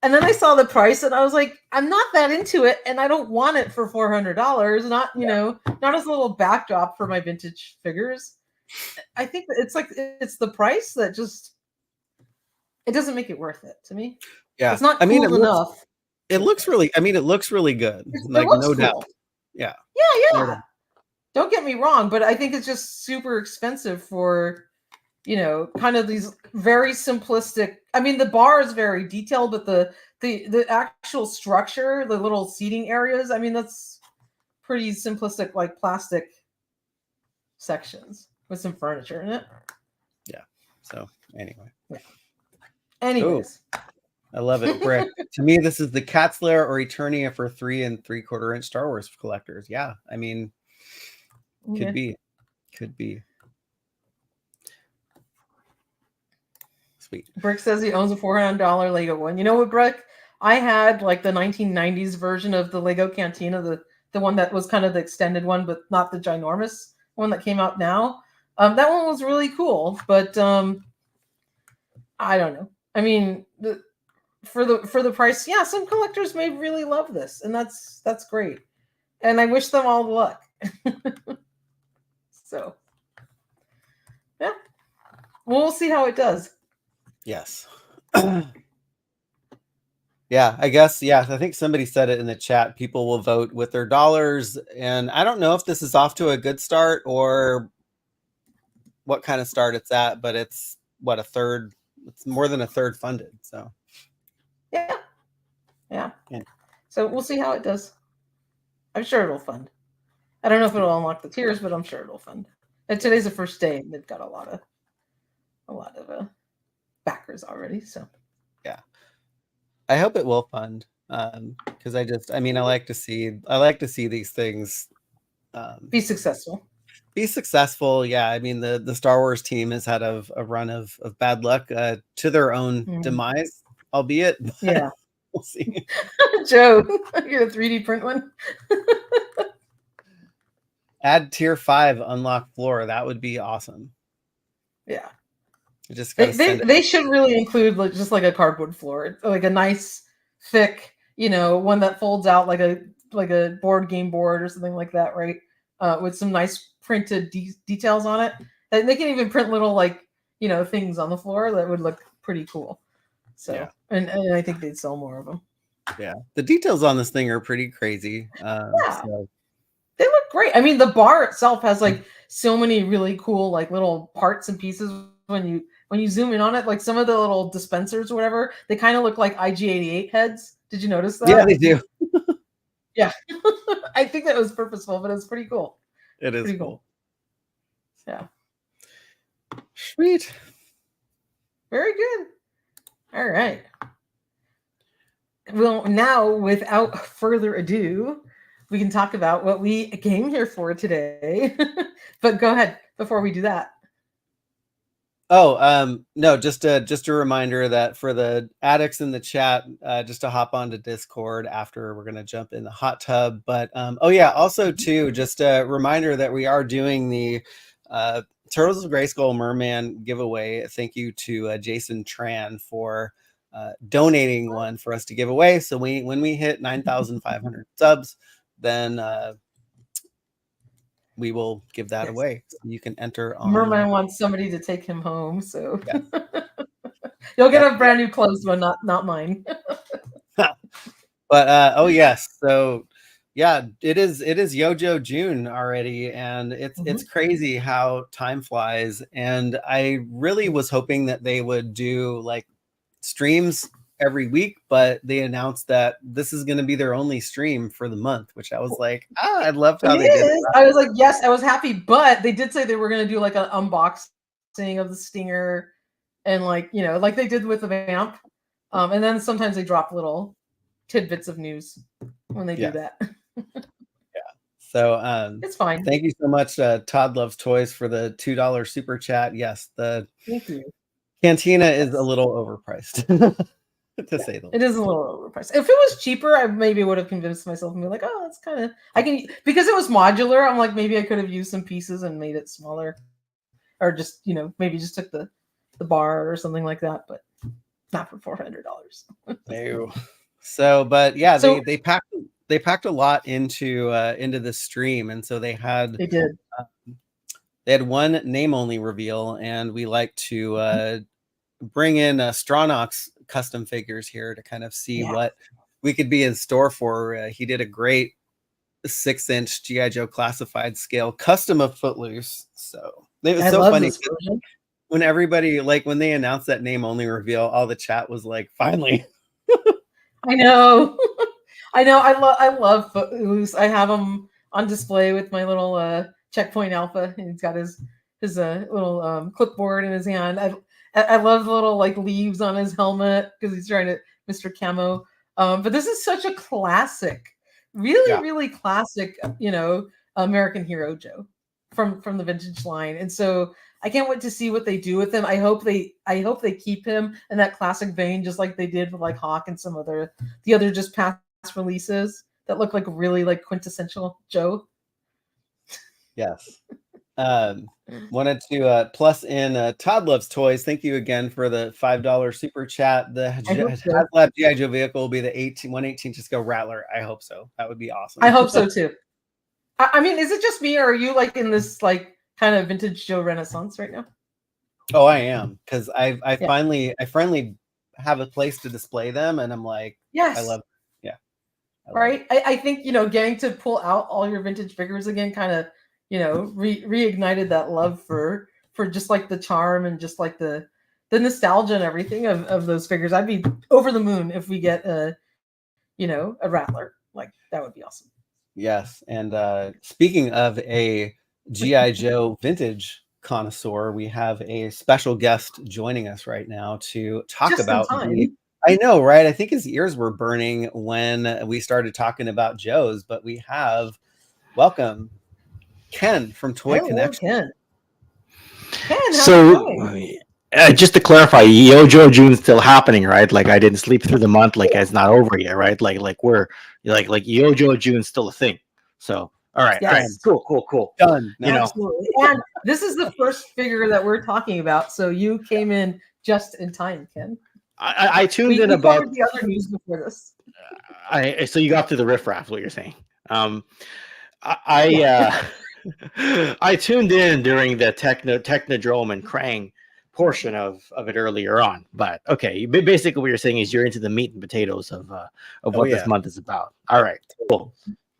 And then I saw the price, and I was like, I'm not that into it, and I don't want it for $400. Not, you know, not as a little backdrop for my vintage figures. I think that it's the price that just, it doesn't make it worth it to me. Yeah, it's not cool enough. It looks really, I mean, it looks really good. Like, no cool. doubt. Yeah. Yeah. Don't get me wrong, but I think it's just super expensive for, you know, kind of these very simplistic. I mean, the bar is very detailed, but the actual structure, the little seating areas, I mean, that's pretty simplistic, like plastic sections with some furniture in it. Yeah. So anyway. Yeah. Anyways. Ooh, I love it, Brick. To me, this is the Cat's Lair or Eternia for 3 3/4 inch Star Wars collectors. Yeah, I mean, could be. Sweet. Brick says he owns a $400 Lego one. You know what, Brick? I had like the 1990s version of the Lego Cantina, the one that was kind of the extended one, but not the ginormous one that came out now. That one was really cool, but I don't know. I mean, for the price, yeah, some collectors may really love this, and that's great. And I wish them all the luck. So, yeah, we'll see how it does. Yes. Yeah, I guess. Yeah, I think somebody said it in the chat. People will vote with their dollars, and I don't know if this is off to a good start or what kind of start it's at, but it's what, a third. It's more than a third funded. So, yeah. So we'll see how it does. I'm sure it'll fund. I don't know if it'll unlock the tiers, but I'm sure it'll fund. And today's the first day, and they've got a lot of backers already. So, yeah, I hope it will fund, because I mean, I like to see these things be successful. Yeah, I mean, the Star Wars team has had a run of bad luck to their own demise, albeit. Yeah, we'll see. Joe, you're a 3D print one. Add tier 5 unlock floor. That would be awesome. Yeah. Just they should really include just like a cardboard floor, like a nice thick, you know, one that folds out like a board game board or something like that, right? With some nice printed details on it. And they can even print little, like, you know, things on the floor that would look pretty cool. So, yeah. and I think they'd sell more of them. Yeah, the details on this thing are pretty crazy. So. They look great. I mean, the bar itself has like so many really cool like little parts and pieces when you zoom in on it. Like some of the little dispensers or whatever, they kind of look like IG-88 heads. Did you notice that? Yeah, they do. Yeah. I think that was purposeful, but it's pretty cool. It is pretty cool. Yeah. Sweet. Very good. All right. Well, now without further ado, we can talk about what we came here for today. But go ahead before we do that. No, just a reminder that for the addicts in the chat, just to hop onto Discord after we're gonna jump in the hot tub. But oh yeah, also too, just a reminder that we are doing the Turtles of Grayskull Merman giveaway. Thank you to Jason Tran for donating one for us to give away. So when we hit 9,500 subs, then we will give that away. So you can enter on. Merman wants somebody to take him home, so yeah. You'll get a brand new closed one, not mine. But oh yes, so yeah, it is Yojo June already, and it's crazy how time flies. And I really was hoping that they would do like streams every week, but they announced that this is going to be their only stream for the month, which I was like, I loved how they did it. I was like, yes, I was happy, but they did say they were going to do like an unboxing of the Stinger, and like, you know, like they did with the Vamp, and then sometimes they drop little tidbits of news when they do that. So it's fine. Thank you so much, Todd Loves Toys, for the $2 super chat. Yes, the thank you. Cantina is a little overpriced. To say the least. It is a little overpriced. If it was cheaper, I maybe would have convinced myself and be like, oh, it's kind of, I can, because it was modular. I'm like, maybe I could have used some pieces and made it smaller, or just, you know, maybe just took the bar or something like that, but not for $400. No. So, but yeah, so, they packed a lot into this stream, and so they did one name only reveal, and we like to bring in Stronach's custom figures here to kind of see what we could be in store for. He did a great 6-inch G.I. Joe classified scale custom of Footloose. So it was so funny when everybody, like when they announced that name only reveal, all the chat was like, finally. I know. I love Footloose. I have him on display with my little Checkpoint Alpha, and he's got his little clipboard in his hand. I love the little like leaves on his helmet because he's trying to Mr. Camo. But this is such a classic, really classic, you know, American Hero Joe from the vintage line. And so I can't wait to see what they do with him. I hope they keep him in that classic vein, just like they did with like Hawk and some the other just past releases that look like really like quintessential Joe. Yes. Wanted to plus in Todd Loves Toys. Thank you again for the $5 super chat. The HasLab G.I. Joe vehicle will be the 118 just go Rattler. I hope so. That would be awesome. I hope so too. I mean, is it just me, or are you like in this like kind of vintage Joe renaissance right now? Oh, I am, because I finally have a place to display them, and I'm like, yes, I love right. I think, you know, getting to pull out all your vintage figures again kind of, you know, reignited that love for just like the charm and just like the nostalgia and everything of those figures. I'd be over the moon if we get a Rattler. Like, that would be awesome. Yes. And speaking of a G.I. Joe vintage connoisseur, we have a special guest joining us right now to talk just about I know, right? I think his ears were burning when we started talking about Joes, but we have welcome Ken from Toy Connection. Ken, so just to clarify, Yojo June's still happening, right? Like, I didn't sleep through the month, like it's not over yet, right? Like we're like Yojo June's still a thing. So all right, cool. Done. You absolutely. And this is the first figure that we're talking about, so you came in just in time, Ken. I tuned in about the other news before this. So you got through the riffraff, what you're saying. I tuned in during the Technodrome and Krang portion of it earlier on, but okay, basically what you're saying is you're into the meat and potatoes of what this month is about. All right, cool.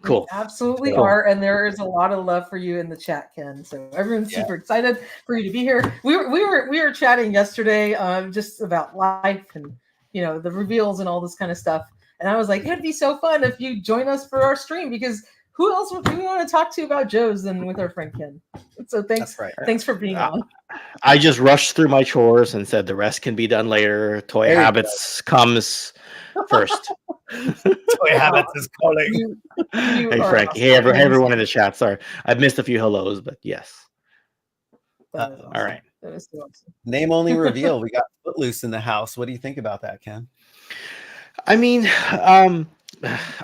We absolutely are, and there is a lot of love for you in the chat, Ken. So everyone's super excited for you to be here. We were chatting yesterday just about life and, you know, the reveals and all this kind of stuff. And I was like, it'd be so fun if you join us for our stream, because who else would we want to talk to about Joe's than with our friend Ken? So thanks for being on. I just rushed through my chores and said the rest can be done later. Toy Habits comes first. Toy Habits is calling. Hey Frank. Awesome. Hey everyone in the chat. Sorry, I've missed a few hellos, but yes. Awesome. All right. That is so awesome. Name only reveal. We got Footloose in the house. What do you think about that, Ken? I mean,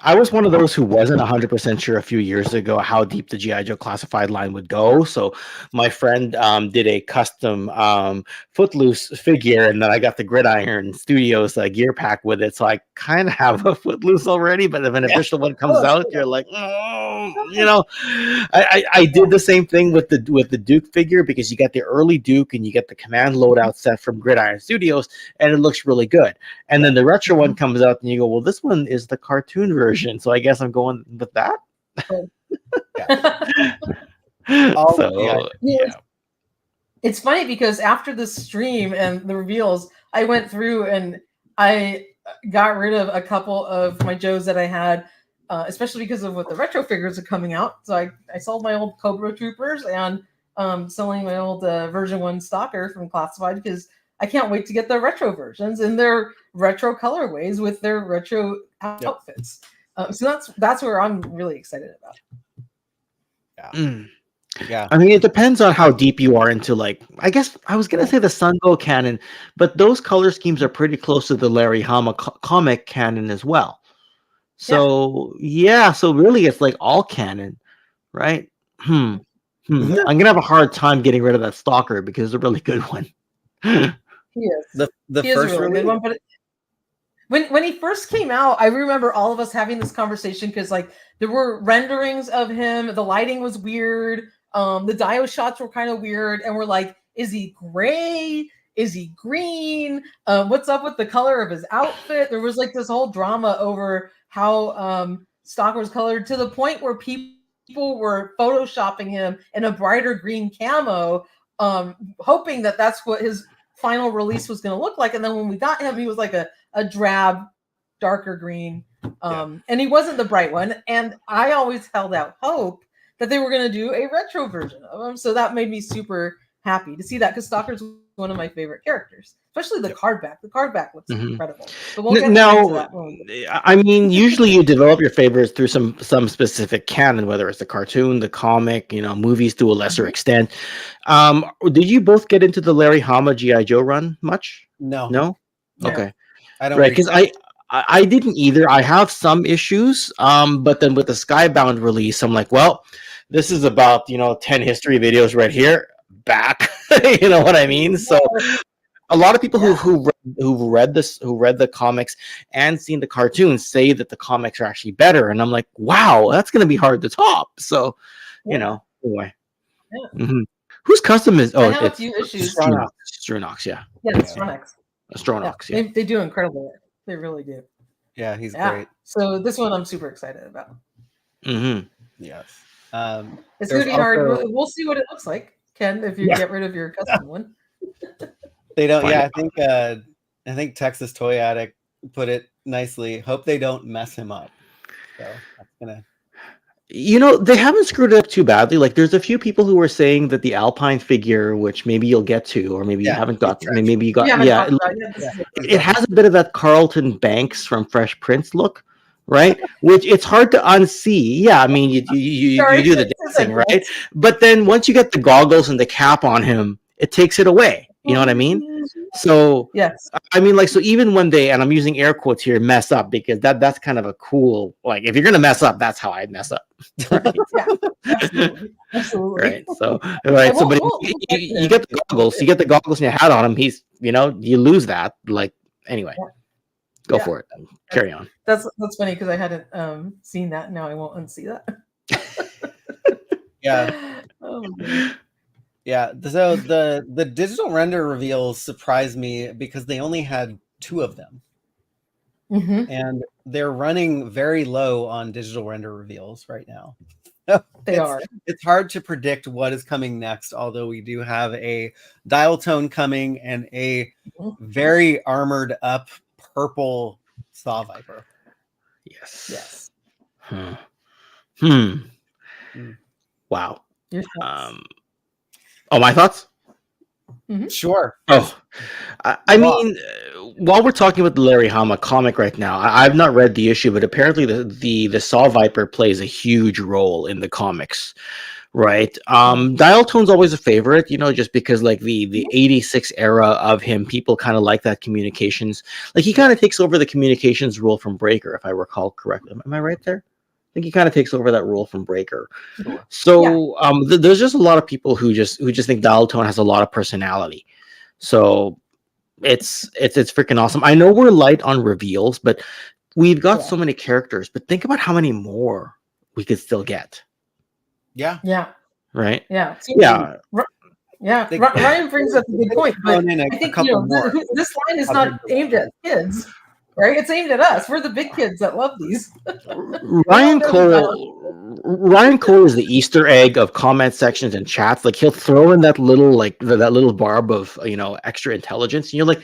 I was one of those who wasn't 100% sure a few years ago how deep the G.I. Joe classified line would go. So my friend did a custom Footloose figure, and then I got the Gridiron Studios gear pack with it. So I kind of have a Footloose already, but if an official one comes out, you're like, you know, I did the same thing with the Duke figure, because you get the early Duke and you get the command loadout set from Gridiron Studios, and it looks really good. And then the retro one comes out, and you go, well, this one is the cartoon version, so I guess I'm going with that. Yeah. It's funny because after the stream and the reveals, I went through and I got rid of a couple of my Joes that I had, especially because of what the retro figures are coming out. So I sold my old Cobra Troopers and selling my old version 1 Stalker from Classified, because I can't wait to get the retro versions in their retro colorways with their retro outfits. So that's where I'm really excited about. Yeah. I mean, it depends on how deep you are into, like, I guess I was going to say the Sunbow canon, but those color schemes are pretty close to the Larry Hama comic canon as well. So, so really it's like all canon, right? I'm going to have a hard time getting rid of that Stalker because it's a really good one. He is. The he first is a really release? good one, but when he first came out, I remember all of us having this conversation because like there were renderings of him, the lighting was weird, the Dio shots were kind of weird, and we're like, is he gray? Is he green? What's up with the color of his outfit? There was like this whole drama over how Stalker was colored, to the point where people were photoshopping him in a brighter green camo, hoping that that's what his final release was going to look like. And then when we got him, he was like a drab, darker green, and he wasn't the bright one. And I always held out hope that they were going to do a retro version of him. So that made me super happy to see that, because Stalker's one of my favorite characters, especially the card back. The card back looks incredible. But we'll get into that. I mean, usually you develop your favorites through some specific canon, whether it's the cartoon, the comic, movies to a lesser extent. Did you both get into the Larry Hama G.I. Joe run much? No. Okay. I don't. Right, because I didn't either. I have some issues, but then with the Skybound release, I'm like, well, this is about 10 history videos right here, back. You know what I mean? So a lot of people who read the comics and seen the cartoons say that the comics are actually better, and I'm like, wow, that's going to be hard to top. So anyway. Whose custom is? I have a few issues. Stronox, yeah. Yeah, Stronox. Stronox, yeah. They do incredible work. They really do. Yeah, he's great. So this one I'm super excited about. Yes. It's going to be hard. We'll see what it looks like, Ken, if you get rid of your custom one. They don't. Yeah, I think Texas Toy Addict put it nicely. Hope they don't mess him up. So that's gonna. They haven't screwed it up too badly. Like, there's a few people who were saying that the Alpine figure, which maybe you'll get to, or maybe you haven't got to, maybe you got, it has a bit of that Carlton Banks from Fresh Prince look, right? Which it's hard to unsee. Yeah, I mean, you do the dancing, right? But then once you get the goggles and the cap on him, it takes it away. You know what I mean? So yes, I mean, like, so even when they, and I'm using air quotes here, mess up, because that's kind of a cool, like, if you're gonna mess up, that's how I'd mess up. Right? Absolutely. Right. So so but you get the goggles, and your hat on him, he's you lose that. Like, anyway. Go for it. Carry on. That's funny, because I hadn't seen that. Now I won't unsee that. Yeah. Oh, man. Yeah, so the digital render reveals surprised me because they only had 2 of them. And they're running very low on digital render reveals right now. It's hard to predict what is coming next, although we do have a dial tone coming and a very armored up purple Saw Viper. Yes. Wow. Your thoughts? My thoughts? Sure. I mean, while we're talking about the Larry Hama comic right now, I've not read the issue, but apparently the Saw Viper plays a huge role in the comics, right? Dial tone's always a favorite, just because like the 86 era of him, people kind of like that communications. Like he kind of takes over the communications role from Breaker, if I recall correctly. Am I right there? I think he kind of takes over that role from Breaker. Sure. So there's just a lot of people who just think dial tone has a lot of personality. So it's freaking awesome. I know we're light on reveals, but we've got so many characters. But think about how many more we could still get. Yeah. Right. Yeah. Yeah. Yeah. Ryan brings up a good point, but I think this line is not aimed at kids, right? It's aimed at us. We're the big kids that love these. Ryan Cole is the Easter egg of comment sections and chats. Like he'll throw in that little barb of extra intelligence, and you're like,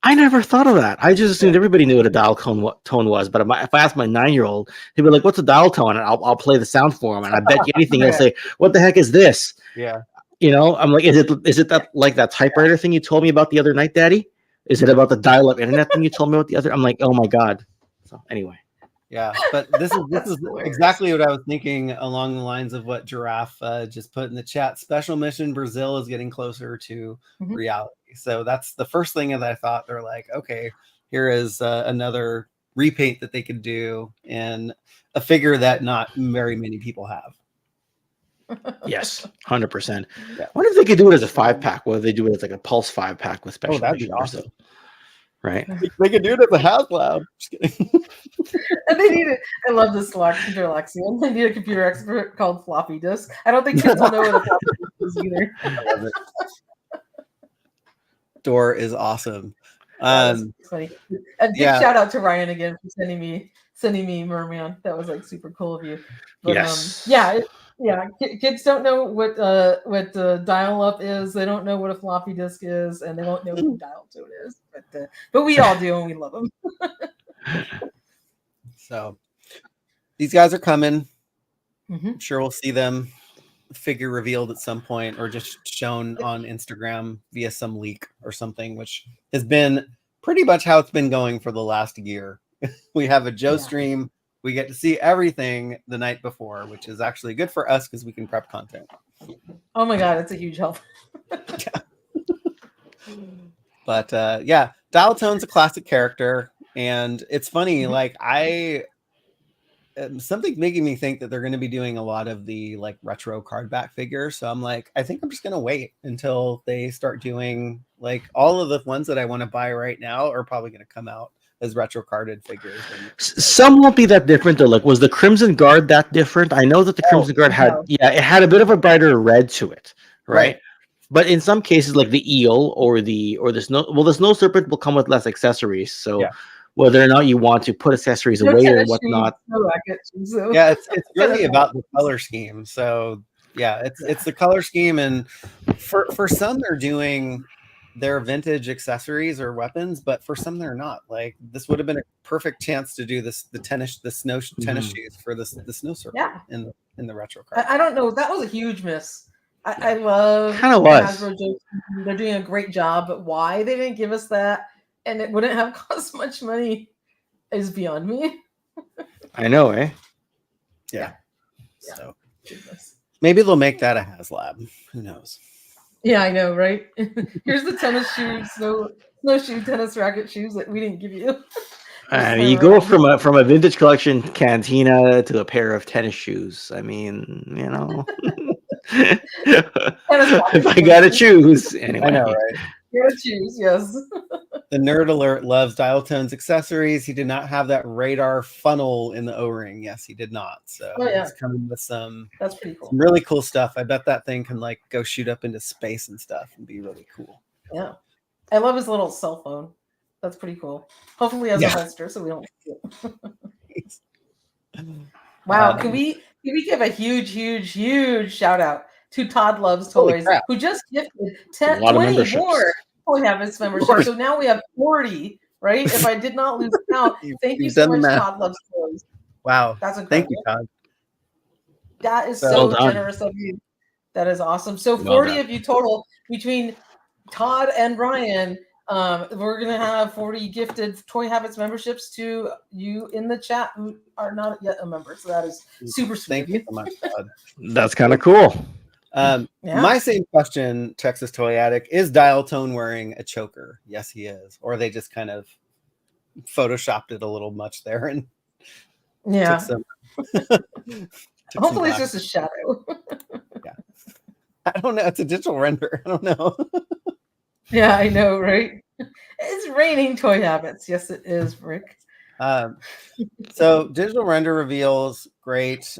I never thought of that. I just assumed everybody knew what a dial tone was. But if I ask my 9-year-old, he'd be like, "What's a dial tone?" And I'll play the sound for him, and I bet you anything he'll say, "What the heck is this?" Yeah. I'm like, is it that like that typewriter thing you told me about the other night, Daddy? Is it about the dial-up internet thing you told me about the other? I'm like, oh my god. So anyway. Yeah, but this is exactly what I was thinking along the lines of what Giraffe just put in the chat. Special Mission Brazil is getting closer to reality. So that's the first thing that I thought. They're like, okay, here is another repaint that they could do in a figure that not very many people have. Yes, 100%. Yeah. I wonder if they could do it as a 5-pack. What if they do it as like a Pulse 5-pack with Special that'd be Mission awesome. Brazil? Right. They could do it at the HasLab. Just kidding. And they need it. I love this Lexion. They need a computer expert called floppy disk. I don't think kids will know what a floppy disk is either. I love it. Door is awesome. That's funny. A big shout out to Ryan again for sending me Merman. That was like super cool of you. But, yes. Kids don't know what dial up is. They don't know what a floppy disk is, and they don't know who dial tone is. But we all do, and we love them. So these guys are coming. I'm sure we'll see them figure revealed at some point, or just shown on Instagram via some leak or something, which has been pretty much how it's been going for the last year. We have a Joe stream. We get to see everything the night before, which is actually good for us because we can prep content. Oh my god, it's a huge help. But Dial Tone's a classic character, and it's funny. Like something's making me think that they're going to be doing a lot of the like retro card back figures. So I'm like, I think I'm just going to wait until they start doing like all of the ones that I want to buy right now are probably going to come out as retro carded figures. Some won't be that different though. Like, was the Crimson Guard that different? I know that the Crimson Guard had, it had a bit of a brighter red to it, right? But in some cases, like the eel or the snow serpent will come with less accessories. So whether or not you want to put accessories away or whatnot, it's really about the color scheme. So it's the color scheme, and for some they're doing their vintage accessories or weapons, but for some they're not. Like this would have been a perfect chance to do the snow tennis shoes for the snow serpent in the retro card. I don't know. That was a huge miss. I love Hasbro. They're doing a great job, but why they didn't give us that and it wouldn't have cost much money is beyond me. I know, eh? Yeah. So maybe they'll make that a HasLab. Who knows? Yeah, I know, right? Here's the tennis shoes, snowshoe tennis racket shoes that we didn't give you. You go from a vintage collection cantina to a pair of tennis shoes. I mean, if I gotta choose, anyway. I know, right? You gotta choose, yes. The Nerd Alert loves Dial Tone's accessories. He did not have that radar funnel in the O-ring. Yes, he did not. So he's coming with that's pretty cool. Some really cool stuff. I bet that thing can like go shoot up into space and stuff and be really cool. Yeah. I love his little cell phone. That's pretty cool. Hopefully he has a holster so we don't Wow, can we give a huge shout out to Todd Loves Toys, who just gifted 20 more Toy Habits membership. So now we have 40, right? If I did not lose count, thank you so much, Todd Loves Toys. Wow. That's incredible. Thank you, Todd. That is so generous of you. That is awesome. So 40 of you total between Todd and Ryan We're gonna have 40 gifted Toy Habits memberships to you in the chat who are not yet a member. So that is super sweet. Thank you so much, Todd. That's kind of cool. Yeah. My same question, Texas Toy Addict, is Dial Tone wearing a choker? Yes, he is. Or they just kind of photoshopped it a little much there and Yeah. took some. Hopefully it's just a shadow. Yeah. I don't know. It's a digital render. I don't know. Yeah, I know, right? It's raining Toy Habits. Yes, it is, Rick. So digital render reveals, great.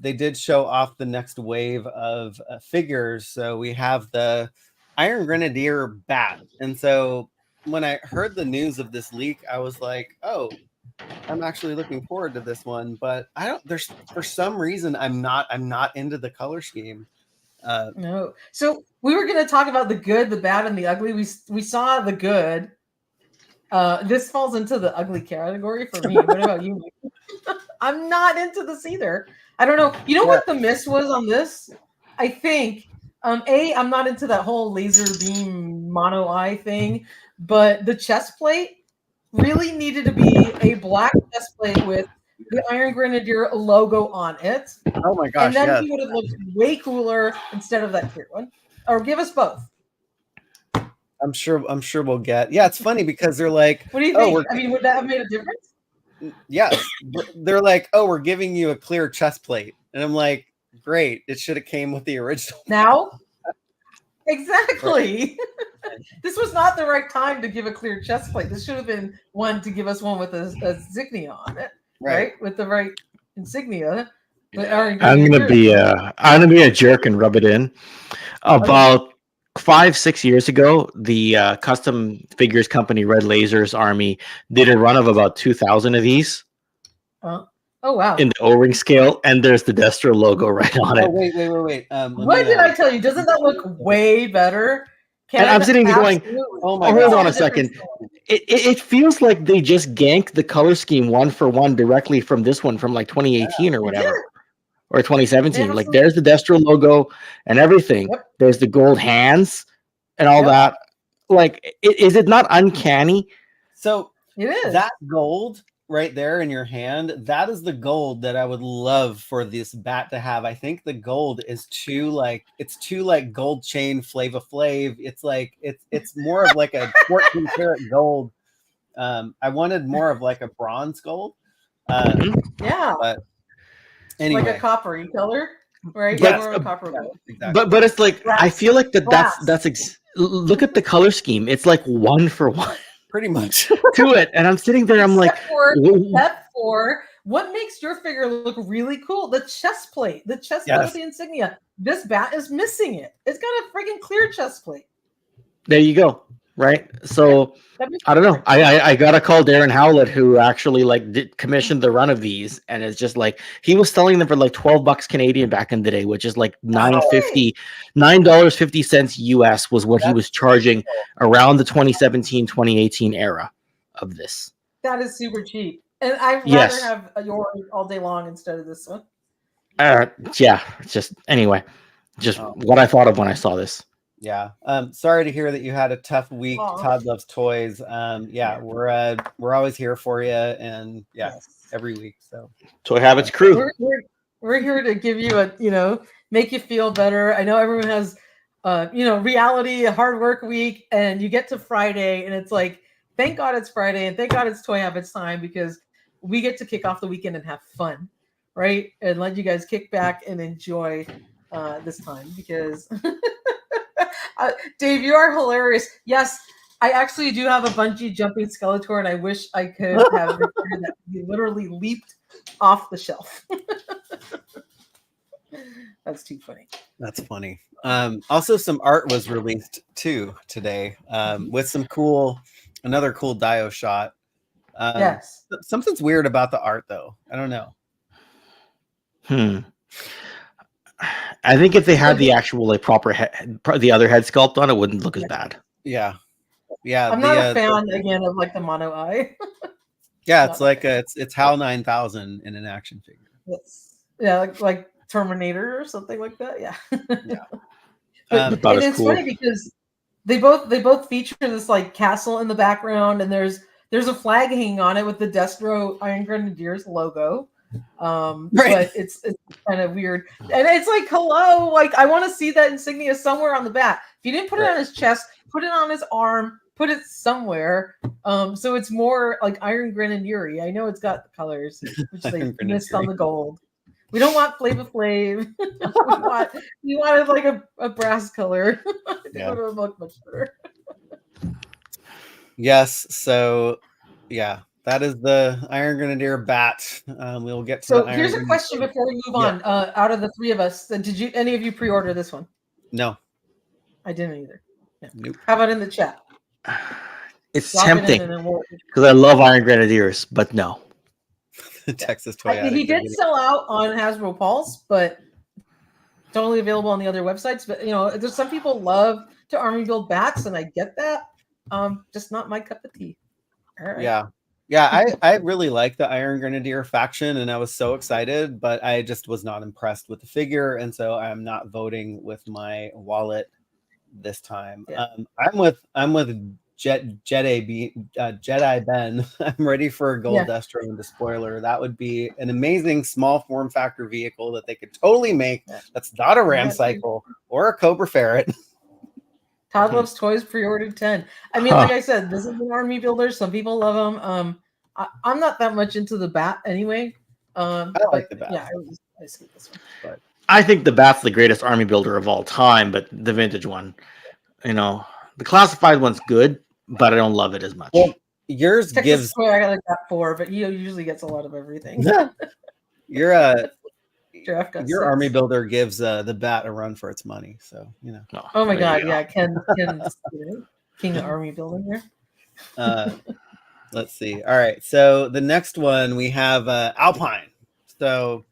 They did show off the next wave of figures. So we have the Iron Grenadier bat. And so when I heard the news of this leak, I was like, oh, I'm actually looking forward to this one. But I don't, there's, for some reason, I'm not into the color scheme. No. So we were going to talk about the good, the bad, and the ugly. We saw the good. This falls into the ugly category for me. What about you? I'm not into this either. I don't know. You know what the miss was on this? I think I'm not into that whole laser beam mono eye thing, but the chest plate really needed to be a black chest plate with the Iron Grenadier logo on it. Oh my gosh! And then he would have looked way cooler instead of that clear one. Or give us both. I'm sure we'll get. Yeah, it's funny because they're like, what do you think? I mean, would that have made a difference? Yes. They're like, oh, we're giving you a clear chest plate. And I'm like, great. It should have came with the original. Now? Exactly. This was not the right time to give a clear chest plate. This should have been one to give us one with a insignia on it. Right? With the right insignia. I'm gonna be a jerk and rub it in. About 5-6 years ago, the custom figures company Red Lasers Army did a run of about 2,000 of these. Oh wow! In the O-ring scale, and there's the Destro logo right on it. Wait. What did I tell you? Doesn't that look way better? And I'm sitting there going, "Oh my God, hold on a second! It feels like they just ganked the color scheme one for one directly from this one from like 2018 or whatever." Or 2017. Like there's the Destro logo and everything. Yep. There's the gold hands and all that. Like, is it not uncanny? So it is. That gold right there in your hand, that is the gold that I would love for this bat to have. I think the gold is too gold chain Flava Flav. It's like it's more of like a 14 karat gold. I wanted more of like a bronze gold. Yeah. But anyway. Like a coppery color, right? Yes, more of a copper gold. Exactly. But it's like I feel like that's look at the color scheme. It's like one for one, pretty much to it. And I'm sitting there. I'm like, except for what makes your figure look really cool? The chest plate, the chest plate with the insignia. This bat is missing it. It's got a freaking clear chest plate. There you go. Right. So I don't know. I got to call Darren Howlett, who actually commissioned the run of these, and it's just like he was selling them for like $12 Canadian back in the day, which is like $9.50 US was what he was charging around the 2017-2018 era of this. That is super cheap, and I'd rather have yours all day long instead of this one. Yeah. Just anyway, what I thought of when I saw this. Yeah. Sorry to hear that you had a tough week. Aww. Todd loves toys. Yeah, we're always here for you, and every week. So Toy Habits crew. We're here to give you make you feel better. I know everyone has reality, a hard work week, and you get to Friday and it's like, thank God it's Friday and thank God it's Toy Habits time, because we get to kick off the weekend and have fun, right? And let you guys kick back and enjoy this time, because Dave, you are hilarious. Yes, I actually do have a bungee jumping Skeletor, and I wish I could have recorded that. He literally leaped off the shelf. That's too funny. That's funny. Also, some art was released too today, with another cool Dio shot. Yes. Something's weird about the art, though. I don't know. I think if they had the actual proper the other head sculpt on, it wouldn't look as bad. Yeah. I'm not a fan again of like the mono eye. Yeah, it's like it's HAL 9000 in an action figure. Yeah, like Terminator or something like that. Yeah. Yeah. But it's funny because they both feature this like castle in the background, and there's a flag hanging on it with the Destro Iron Grenadiers logo. But it's kind of weird, and it's like, hello, like I want to see that insignia somewhere on the bat. If you didn't put it on his chest, put it on his arm, put it somewhere. So it's more like Iron Grenadier. I know it's got the colors, which they missed on the gold. We don't want Flava Flav. we wanted like a brass color. I think it would have looked much better. Yes. So, yeah, that is the Iron Grenadier bat. We'll get to. So here's a question before we move on. Out of the three of us, did any of you pre-order this one? No, I didn't either. Yeah. Nope. How about in the chat? It's tempting because I love Iron Grenadiers, but no. Texas Toy. He did sell out on Hasbro Pulse, but totally available on the other websites. But there's some people love to army build bats, and I get that. Just not my cup of tea. All right. Yeah. I really like the Iron Grenadier faction, and I was so excited, but I just was not impressed with the figure, and so I'm not voting with my wallet this time. Yeah. I'm with Jedi Ben. I'm ready for a gold Destro and Despoiler. That would be an amazing small form factor vehicle that they could totally make. That's not a Ram Cycle or a Cobra Ferret. Todd Loves Toys pre-ordered 10. I mean, like I said, this is an army builder. Some people love them. I'm not that much into the bat anyway. I like the bat. Yeah, I see this one. But I think the bat's the greatest army builder of all time, but the vintage one, the classified one's good, but I don't love it as much. Well, yours Texas gives. Toy, I got that 4, but he usually gets a lot of everything. Your army builder gives the bat a run for its money. So Oh my God, yeah, Ken King of Army Building here. Let's see. All right, so the next one we have Alpine. So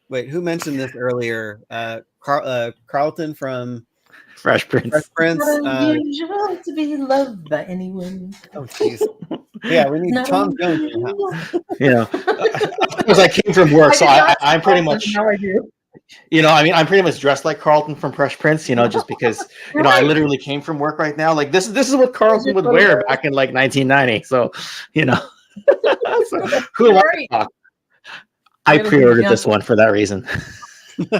wait, who mentioned this earlier? Carlton from Fresh Prince. Not unusual to be loved by anyone. Oh, jeez. Yeah, we need Tom Jones in the house. Because I came from work, so I'm pretty much. Now I do. I'm pretty much dressed like Carlton from Fresh Prince. Just because I literally came from work right now. Like this is what Carlton would wear back in like 1990. So so, who am I to talk? I pre-ordered this one for that reason.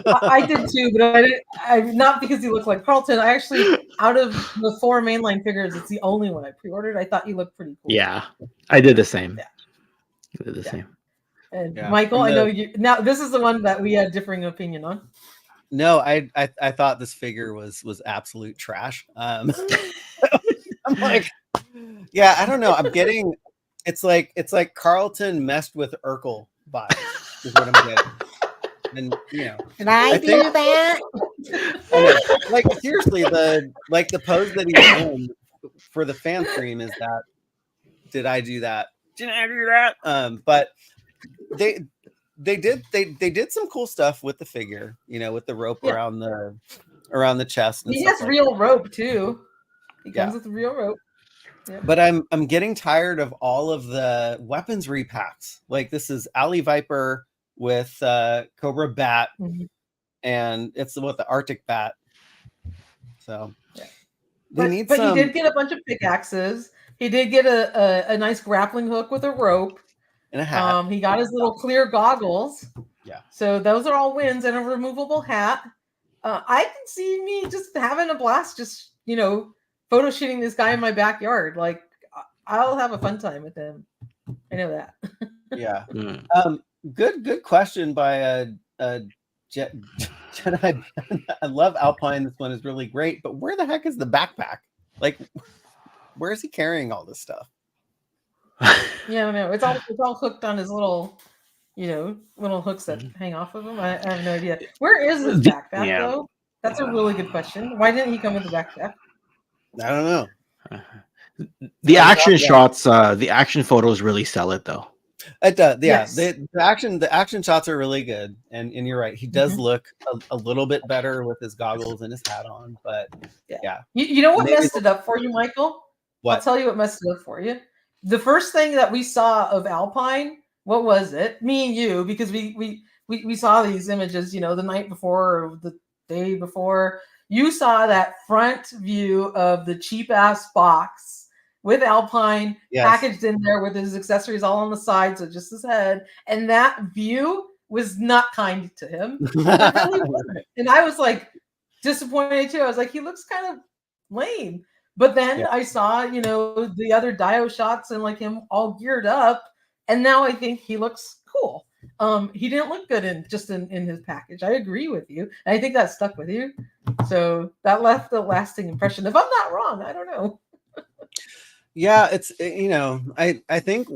I did too, but I not because he looked like Carlton. I actually, out of the 4 mainline figures, it's the only one I pre-ordered. I thought he looked pretty cool. Yeah, I did the same. I did the same. And Michael, I know you. Now this is the one that we had differing opinion on. No, I thought this figure was absolute trash. I'm like, yeah, I don't know. I'm getting. It's like Carlton messed with Urkel vibes. Is what I'm getting. And Did I do that? Like seriously, the pose that he's in for the FanStream is that. Did I do that? Did I do that? But they did some cool stuff with the figure. With the rope around the chest. And he has real rope too. He comes with real rope. Yeah. But I'm getting tired of all of the weapons repacks. Like this is Alley Viper with Cobra Bat, and it's the Arctic Bat. So but he did get a bunch of pickaxes. He did get a nice grappling hook with a rope and a hat. He got his little clear goggles. Yeah. So those are all wins, and a removable hat. I can see me just having a blast, just photo shooting this guy in my backyard. Like I'll have a fun time with him. I know that. Yeah. Good question by Jedi. I love Alpine. This one is really great, but where the heck is the backpack? Like, where is he carrying all this stuff? Yeah, no, it's all hooked on his little, little hooks that hang off of him. I have no idea. Where is his backpack though? That's a really good question. Why didn't he come with the backpack? I don't know. The action shots, the action photos really sell it though. It does, yeah. Yes. The action shots are really good, and you're right. He does look a little bit better with his goggles and his hat on, but yeah. You know what messed it up for you, Michael? What? I'll tell you what messed it up for you. The first thing that we saw of Alpine, what was it? Me and you, because we saw these images, the night before or the day before. You saw that front view of the cheap ass box with Alpine packaged in there with his accessories all on the side, so just his head. And that view was not kind to him. It really wasn't. And I was like disappointed too. I was like, he looks kind of lame. But then I saw, you know, the other Dio shots and like him all geared up. And now I think he looks cool. He didn't look good in his package. I agree with you. And I think that stuck with you. So that left a lasting impression. If I'm not wrong, I don't know. Yeah, it's, you know, I think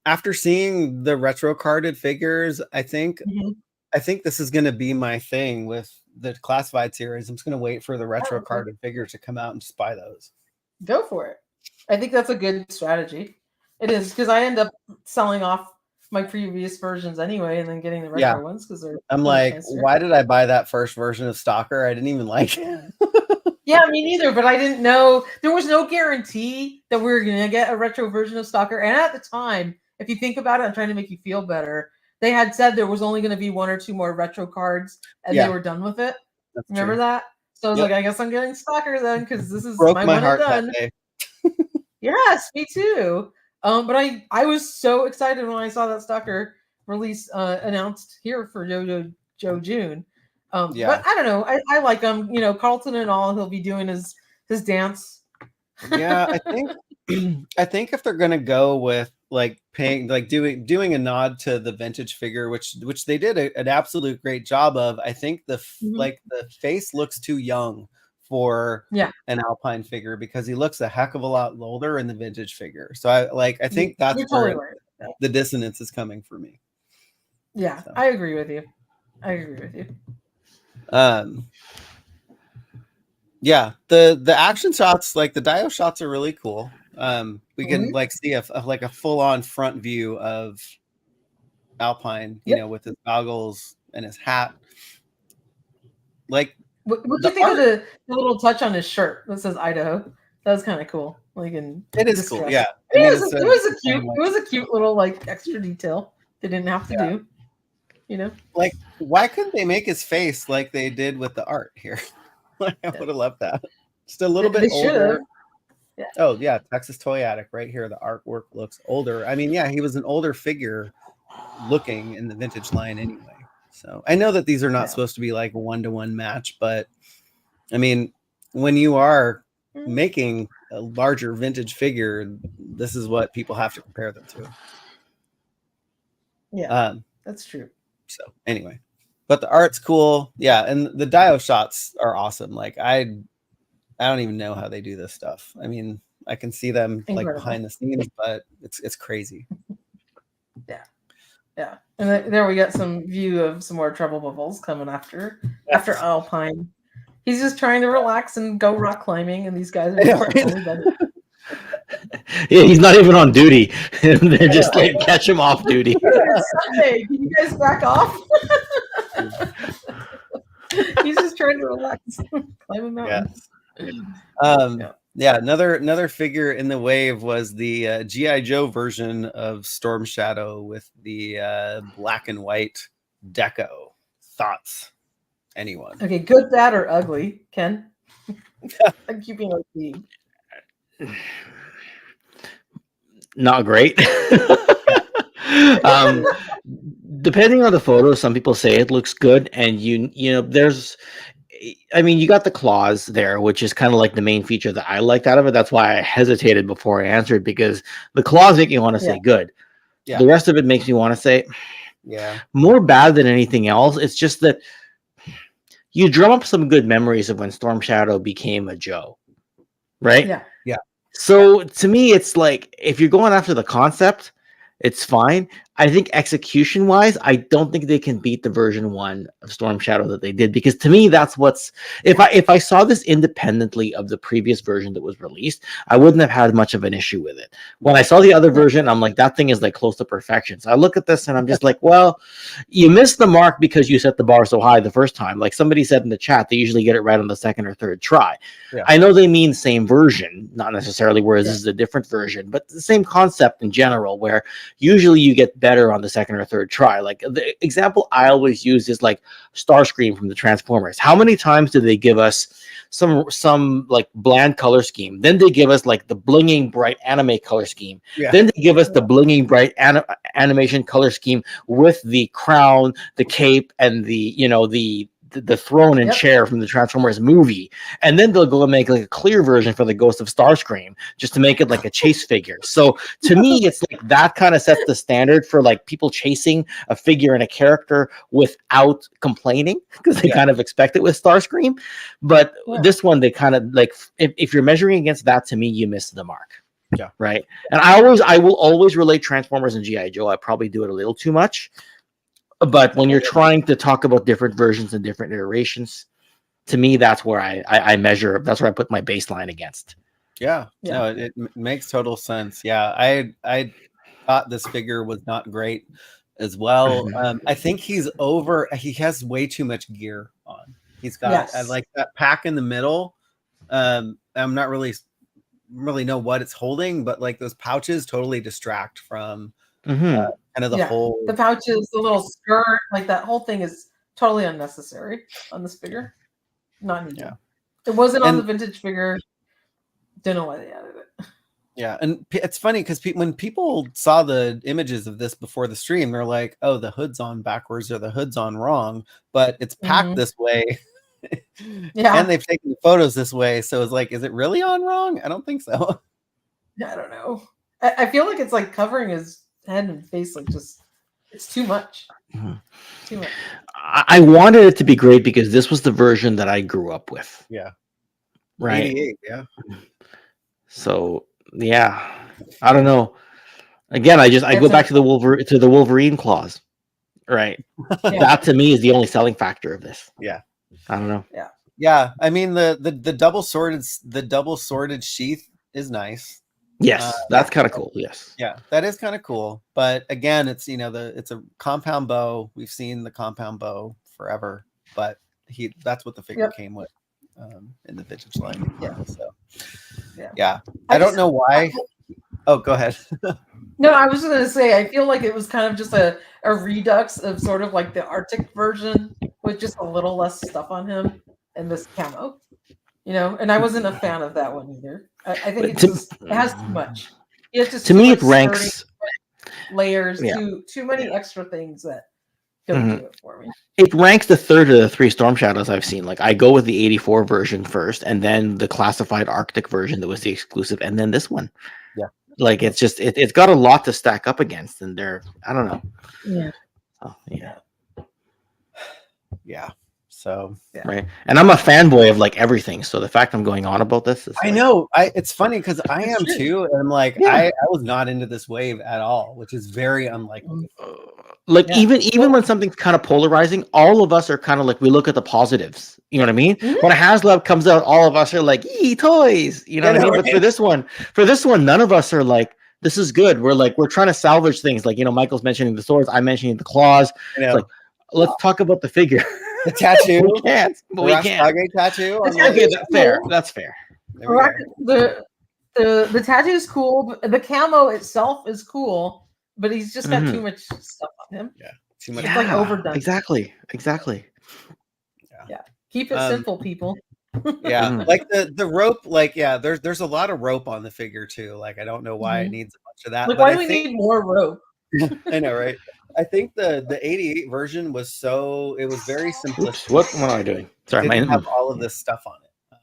after seeing the retro carded figures, I think this is going to be my thing with the classified series. I'm just going to wait for the retro carded figures to come out and just buy those. Go for it. I think that's a good strategy. It is, because I end up selling off my previous versions anyway, and then getting the retro ones because they're. I'm like, nicer. Why did I buy that first version of Stalker? I didn't even like it. Yeah, me neither. But I didn't know, there was no guarantee that we were going to get a retro version of Stalker. And at the time, if you think about it, I'm trying to make you feel better. They had said there was only going to be 1 or 2 more retro cards, and they were done with it. That's Remember true. That? So I was like, I guess I'm getting Stalker then, because this is my one and done. Yes, me too. But I was so excited when I saw that Stalker release announced here for Joe June. But I don't know. I like him. You know, Carlton and all. He'll be doing his dance. Yeah, I think if they're gonna go with like paying, like doing a nod to the vintage figure, which they did an absolute great job of. I think the face looks too young for an Alpine figure because he looks a heck of a lot older in the vintage figure. So I think that's where the dissonance is coming for me. Yeah, so. I agree with you. Yeah, the action shots, like the Dio shots, are really cool. We can like see a full on front view of Alpine, you know, with his goggles and his hat. Like, what do you think of the little touch on his shirt that says Idaho? That was kind of cool. Like, it is cool. Yeah, it was a cute little like extra detail they didn't have to do. You know, like, why couldn't they make his face like they did with the art here? I would have loved that. Just a little bit older. Yeah. Oh yeah, Texas Toy Attic right here. The artwork looks older. I mean, yeah, he was an older figure looking in the vintage line anyway. So I know that these are not supposed to be like a 1-to-1 match, but I mean, when you are making a larger vintage figure, this is what people have to compare them to. Yeah, that's true. So anyway, but the art's cool. Yeah, and the Dio shots are awesome. Like I don't even know how they do this stuff. I mean, I can see them like behind the scenes, but it's crazy. Yeah. And there we got some view of some more Trouble Bubbles coming after Alpine. He's just trying to relax and go rock climbing, and these guys are yeah, he's not even on duty. They're just like catch him off duty. It's Sunday. Can you guys back off? He's just trying to relax, climb a mountain. Yeah. Another figure in the wave was the G.I. Joe version of Storm Shadow with the black and white deco. Thoughts? Anyone? Okay, good, bad, or ugly, Ken? I'm keeping a theme. Not great. Depending on the photo, some people say it looks good, and you know, you got the claws there, which is kind of like the main feature that I liked out of it. That's why I hesitated before I answered, because the claws make me want to say good. Yeah. The rest of it makes me want to say more bad than anything else. It's just that you drum up some good memories of when Storm Shadow became a Joe, right? Yeah. So to me, it's like, if you're going after the concept, it's fine. I think execution wise, I don't think they can beat the version 1 of Storm Shadow that they did, because to me, that's what's, if I saw this independently of the previous version that was released, I wouldn't have had much of an issue with it. When I saw the other version, I'm like, that thing is like close to perfection. So I look at this and I'm just like, well, you missed the mark because you set the bar so high the first time. Like somebody said in the chat, they usually get it right on the second or third try. Yeah. I know they mean same version, not necessarily, whereas this is a different version, but the same concept in general, where usually you get better on the second or third try. Like the example I always use is like Starscream from the Transformers. How many times did they give us some like bland color scheme? Then they give us like the blinging bright anime color scheme. Yeah. Then they give us the blinging bright animation color scheme with the crown, the cape, and the the throne and chair from the Transformers movie, and then they'll go and make like a clear version for the Ghost of Starscream just to make it like a chase figure. So to me, it's like that kind of sets the standard for like people chasing a figure and a character without complaining because they kind of expect it with Starscream. But this one, they kind of like if you're measuring against that, to me, you missed the mark. Yeah. Right. And I will always relate Transformers and G.I. Joe. I probably do it a little too much. But when you're trying to talk about different versions and different iterations, to me, that's where I measure. That's where I put my baseline against. Yeah. No, it makes total sense. Yeah, I thought this figure was not great as well. I think he has way too much gear on. He's got I like that pack in the middle. I'm not really know what it's holding, but like those pouches totally distract from kind of the whole the pouches, the little skirt, like that whole thing is totally unnecessary on this figure. Not needed. It wasn't on the vintage figure. Don't know why they added it. Yeah, and it's funny because when people saw the images of this before the stream, they're like, "Oh, the hood's on backwards or the hood's on wrong," but it's packed this way. And they've taken the photos this way, so it's like, is it really on wrong? I don't think so. I don't know. I feel like it's like covering his head and face, like just it's too much. Too much. I wanted it to be great because this was the version that I grew up with. Yeah. Right. 88, yeah. So yeah, I don't know. Again, I go back to the Wolverine claws. Right. That to me is the only selling factor of this. Yeah. I don't know. Yeah. Yeah. I mean the double sworded sheath is nice. Yes, that's kind of cool. Yes. Yeah, that is kind of cool. But again, it's it's a compound bow. We've seen the compound bow forever, but that's what the figure came with in the vintage line. Yeah. So yeah. I don't know why. Oh, go ahead. No, I was just gonna say I feel like it was kind of just a redux of sort of like the Arctic version with just a little less stuff on him and this camo. And I wasn't a fan of that one either. I think it has too much. It's just to me, it ranks layers, too many extra things that don't do it for me. It ranks the third of the three Storm Shadows I've seen. Like I go with the 84 version first, and then the classified Arctic version that was the exclusive, and then this one. Yeah, like it's just it's got a lot to stack up against, and I don't know. Yeah. Oh, yeah. Yeah. So right, and I'm a fanboy of like everything. So the fact I'm going on about this is I know it's funny because I am too, and I'm like I was not into this wave at all, which is very unlikely. Like even when something's kind of polarizing, all of us are kind of like we look at the positives. You know what I mean? When a HasLab comes out, all of us are like, "Yee, toys!" You know what I mean? Right? But for this one, none of us are like, "This is good." We're trying to salvage things. Like Michael's mentioning the swords, I'm mentioning the claws. It's like, let's talk about the figure. The tattoo. We can't. But we can't. Tattoo. Okay, that's fair. That's fair. The tattoo is cool. The camo itself is cool, but he's just got too much stuff on him. Yeah, too much. It's like overdone. Exactly. Yeah. Keep it simple, people. Yeah, like the rope. Like there's a lot of rope on the figure too. Like I don't know why it needs a bunch of that. Like why do we need more rope? I know, right? I think the 88 version was very simplistic. Oops, what am I doing? Sorry, it didn't have all of this stuff on it.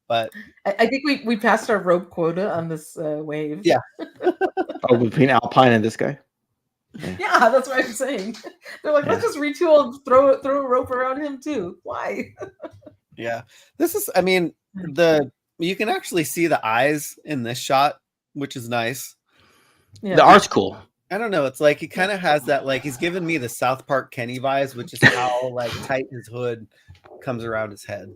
But I think we passed our rope quota on this wave. Yeah. Between Alpine and this guy. Yeah, that's what I'm saying. They're like, let's just retool and throw a rope around him too. Why? Yeah, this is. I mean, you can actually see the eyes in this shot, which is nice. Yeah. The art's cool. I don't know. It's like he kind of has that, like he's giving me the South Park Kenny vibes, which is how like tight his hood comes around his head.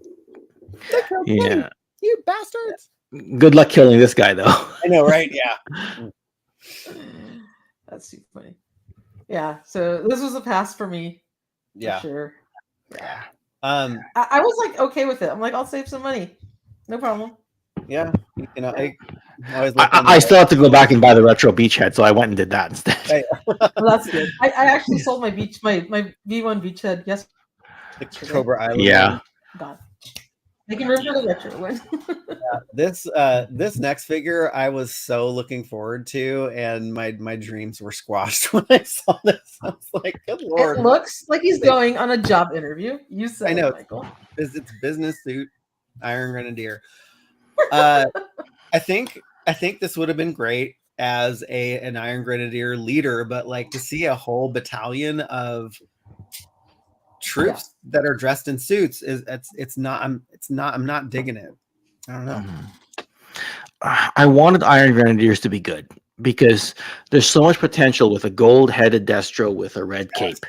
Yeah, you bastards. Good luck killing this guy, though. I know, right? Yeah. That's too funny. Yeah. So this was a pass for me. Yeah. For sure. Yeah. I was like okay with it. I'm like, I'll save some money. No problem. Yeah. Always look on I still have to go back and buy the retro beachhead, so I went and did that instead. Hey, Well, that's good. I actually sold my V1 beachhead yesterday. the Cobra Island. Yeah. one. God. Making room for the retro one. This next figure I was so looking forward to, and my dreams were squashed when I saw this. I was like, good lord. It looks like he's going on a job interview. You said I know. it, Michael. It's business suit, Iron Grenadier. I think this would have been great as an Iron Grenadier leader, but like to see a whole battalion of troops that are dressed in suits I'm not digging it. I don't know. I wanted Iron Grenadiers to be good because there's so much potential with a gold-headed Destro with a red cape.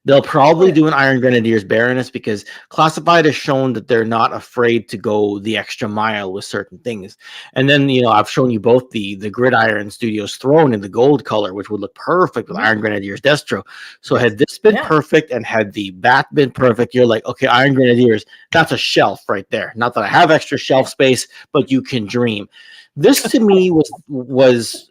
They'll probably do an Iron Grenadiers Baroness because Classified has shown that they're not afraid to go the extra mile with certain things. And then, I've shown you both the Gridiron Studios Throne in the gold color, which would look perfect with Iron Grenadiers Destro. So had this been perfect and had the bat been perfect, you're like, okay, Iron Grenadiers, that's a shelf right there. Not that I have extra shelf space, but you can dream. This to me was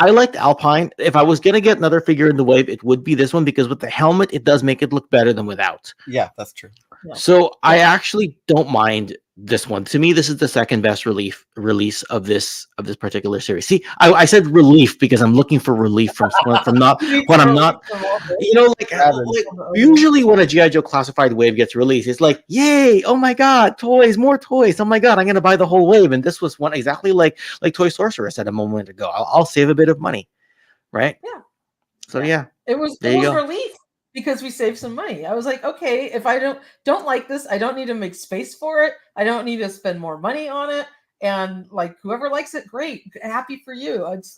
I liked Alpine. If I was going to get another figure in the wave, it would be this one because with the helmet, it does make it look better than without. Yeah, that's true. Yeah. So I actually don't mind this one. To me, this is the second best release of this particular series. See, I said relief because I'm looking for relief from not when I'm not. Usually when a G.I. Joe Classified wave gets released, it's like, yay! Oh my god, toys, more toys! Oh my god, I'm gonna buy the whole wave. And this was one exactly like Toy Sorcerer said a moment ago. I'll save a bit of money, right? Yeah. So yeah, it was relief. Because we saved some money. I was like, okay, if I don't like this, I don't need to make space for it. I don't need to spend more money on it. And like whoever likes it, great, happy for you. It's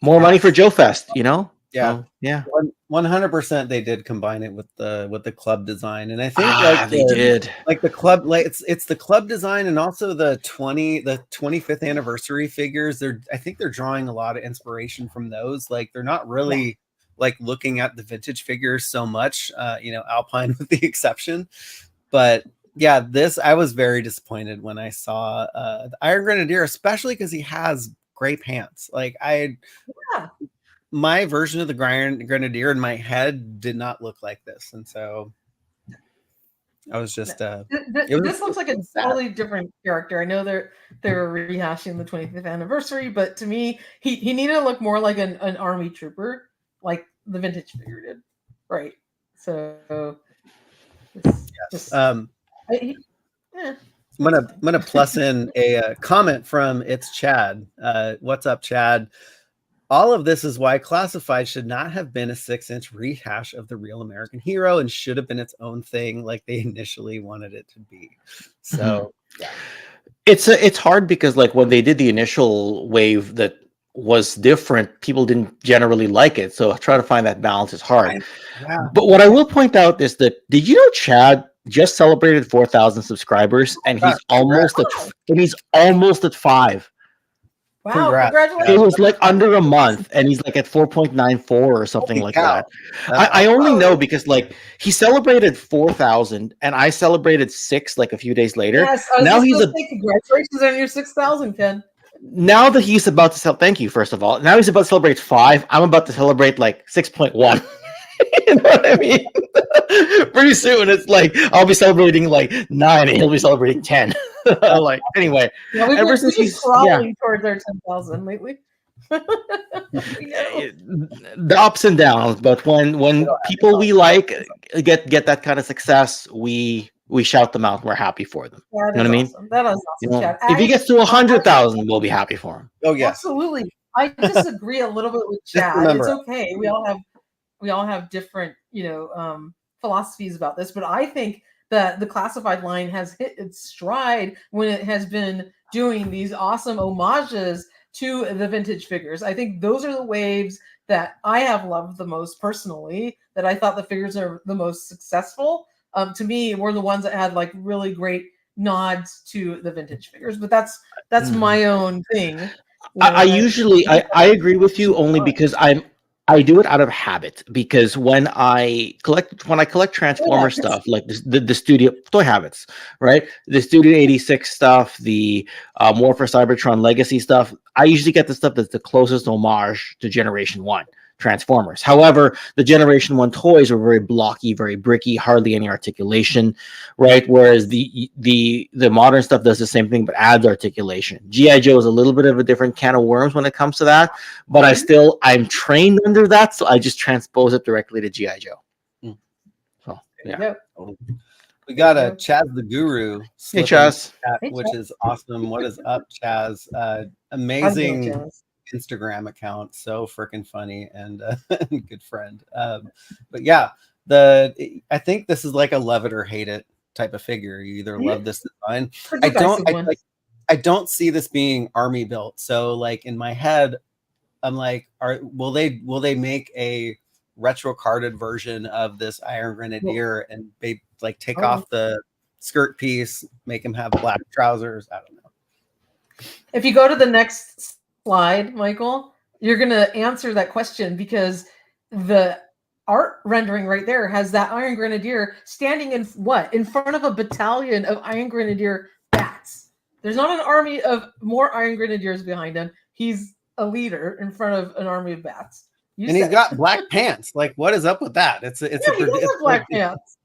more money for Joe Fest, Yeah, so, yeah, 100%. They did combine it with the club design, and I think they did like the club, like it's the club design and also the 25th anniversary figures. I think they're drawing a lot of inspiration from those. Like they're not really. Like looking at the vintage figures so much, Alpine with the exception. But yeah, I was very disappointed when I saw the Iron Grenadier, especially because he has gray pants. Like my version of the Iron Grenadier in my head did not look like this. And so I was just this looks like a totally different character. I know they're rehashing the 25th anniversary, but to me, he needed to look more like an army trooper. Like the vintage figure did, right? So, I'm gonna plus in a comment from It's Chad. What's up, Chad? All of this is why Classified should not have been a 6-inch rehash of the Real American Hero and should have been its own thing, like they initially wanted it to be. So, yeah, it's hard because like when they did the initial wave that was different, people didn't generally like it, so trying to find that balance is hard. But what I will point out is that did you know Chad just celebrated 4,000 subscribers and he's almost at 5. Wow, congratulations. It was like under a month and he's like at 4.94 or something like that. I only know because like he celebrated 4,000 and I celebrated 6 like a few days later. Yes, now he's congratulations on your 6,000, Ken. Now that he's about to thank you, first of all. Now he's about to celebrate 5. I'm about to celebrate like 6.1. You know what I mean? Pretty soon it's like I'll be celebrating like 9 and he'll be celebrating 10. Like anyway, ever since he's crawling towards our 10,000 lately. The ups and downs, but when people we like get that kind of success, we shout them out. We're happy for them. You know what I mean? Awesome. That is awesome. If he gets to 100,000, we'll be happy for him. Oh yeah, absolutely. I disagree a little bit with Chad. It's okay. We all have different philosophies about this, but I think that the Classified line has hit its stride when it has been doing these awesome homages to the vintage figures. I think those are the waves that I have loved the most personally, that I thought the figures are the most successful. To me, were the ones that had like really great nods to the vintage figures, but that's my own thing. I agree with you only because I do it out of habit because when I collect Transformer stuff, like the Studio Toy Habits, right? The Studio 86 stuff, the War for Cybertron Legacy stuff. I usually get the stuff that's the closest homage to Generation 1 Transformers. However, the Generation 1 toys were very blocky, very bricky, hardly any articulation, right? Whereas the modern stuff does the same thing but adds articulation. G.I. Joe is a little bit of a different can of worms when it comes to that, but I'm trained under that, so I just transpose it directly to G.I. Joe. So yeah. We got a Chaz the Guru. Hey Chaz. Which is awesome. What is up, Chaz? Amazing Instagram account, so freaking funny and good friend. But yeah, I think this is like a love it or hate it type of figure. You either love this design. I don't see this being army built. So like in my head, I'm like, will they make a retro carded version of this Iron Grenadier and they like take off the skirt piece, make him have black trousers? I don't know. If you go to the next slide, Michael, you're going to answer that question because the art rendering right there has that Iron Grenadier standing in front of a battalion of Iron Grenadier bats. There's not an army of more Iron Grenadiers behind him. He's a leader in front of an army of bats. And he's got black pants. Like, what is up with that? He does have black pants.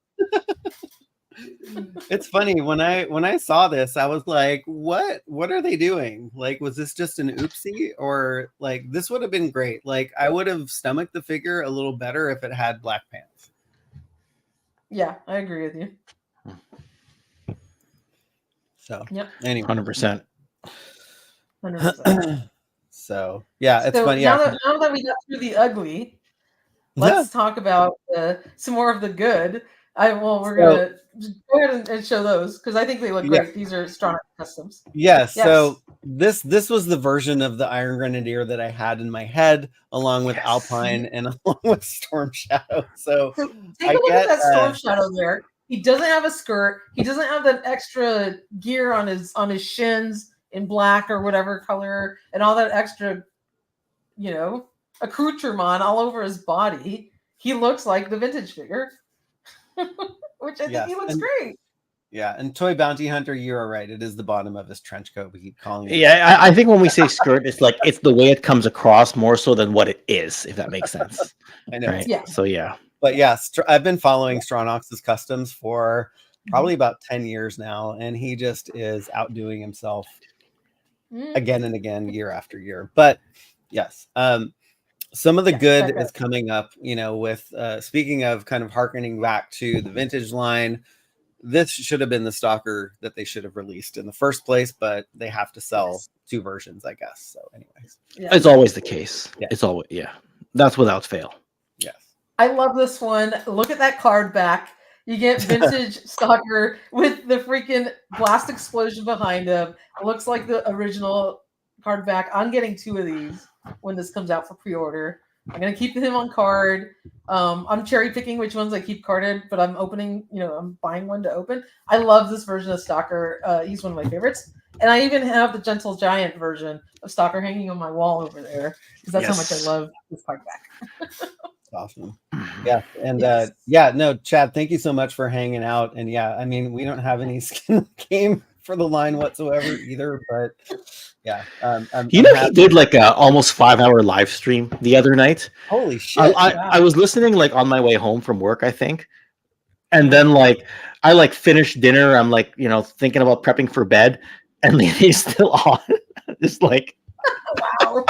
It's funny when I saw this, I was like, what are they doing? Like, was this just an oopsie, or like this would have been great? Like, I would have stomached the figure a little better if it had black pants. Yeah, I agree with you. So anyway, 100%. So yeah, it's funny. Now that we got through the ugly, let's talk about some more of the good. We're gonna go ahead and show those because I think they look great. These are strong customs. Yes. So this was the version of the Iron Grenadier that I had in my head, along with Alpine and along with Storm Shadow. So take a look at that Storm Shadow there. He doesn't have a skirt. He doesn't have that extra gear on his shins in black or whatever color, and all that extra, accoutrement all over his body. He looks like the vintage figure. Which I think he looks great. Yeah, and Toy Bounty Hunter, you're right. It is the bottom of his trench coat. We keep calling it. Yeah, I think when we say skirt, it's like it's the way it comes across more so than what it is, if that makes sense. I know. Right? Yeah. So yeah. But yeah, I've been following Stronach's customs for probably about 10 years now, and he just is outdoing himself again and again, year after year. But yes, some of the good is coming up, with speaking of kind of harkening back to the vintage line. This should have been the stalker that they should have released in the first place, but they have to sell two versions, I guess. So anyways, it's always the case. It's always, that's without fail. Yes. I love this one. Look at that card back. You get vintage stalker with the freaking blast explosion behind him. It looks like the original card back. I'm getting two of these when this comes out for pre-order. I'm gonna keep him on card. I'm cherry picking which ones I keep carded, but I'm opening, I'm buying one to open. I love this version of Stalker. He's one of my favorites. And I even have the Gentle Giant version of Stalker hanging on my wall over there because that's how much I love this card back. Awesome. Yeah. And Chad, thank you so much for hanging out. And I mean, we don't have any skin game for the line whatsoever either, but he did like a almost 5-hour live stream the other night. Holy shit. I was listening like on my way home from work, I think, and then I finished dinner. I'm thinking about prepping for bed, and he's still on. Just like wow.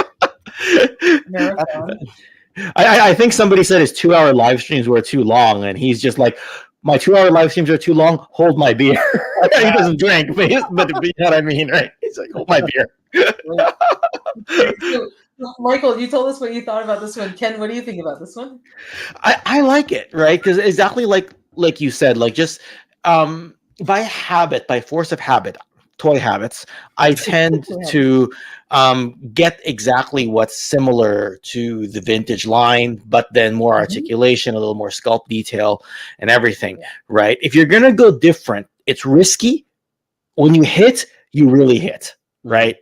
I think somebody said his 2-hour live streams were too long, and he's just like, my 2-hour live streams are too long. Hold my beer. He doesn't drink, but you know what I mean, right? He's like, hold my beer. So, Michael, you told us what you thought about this one. Ken, what do you think about this one? I like it, right? Because exactly like you said, just by habit, by force of habit, toy habits, I tend to get exactly what's similar to the vintage line, but then more articulation, a little more sculpt detail and everything, right? If you're going to go different, it's risky. When you hit, you really hit, right?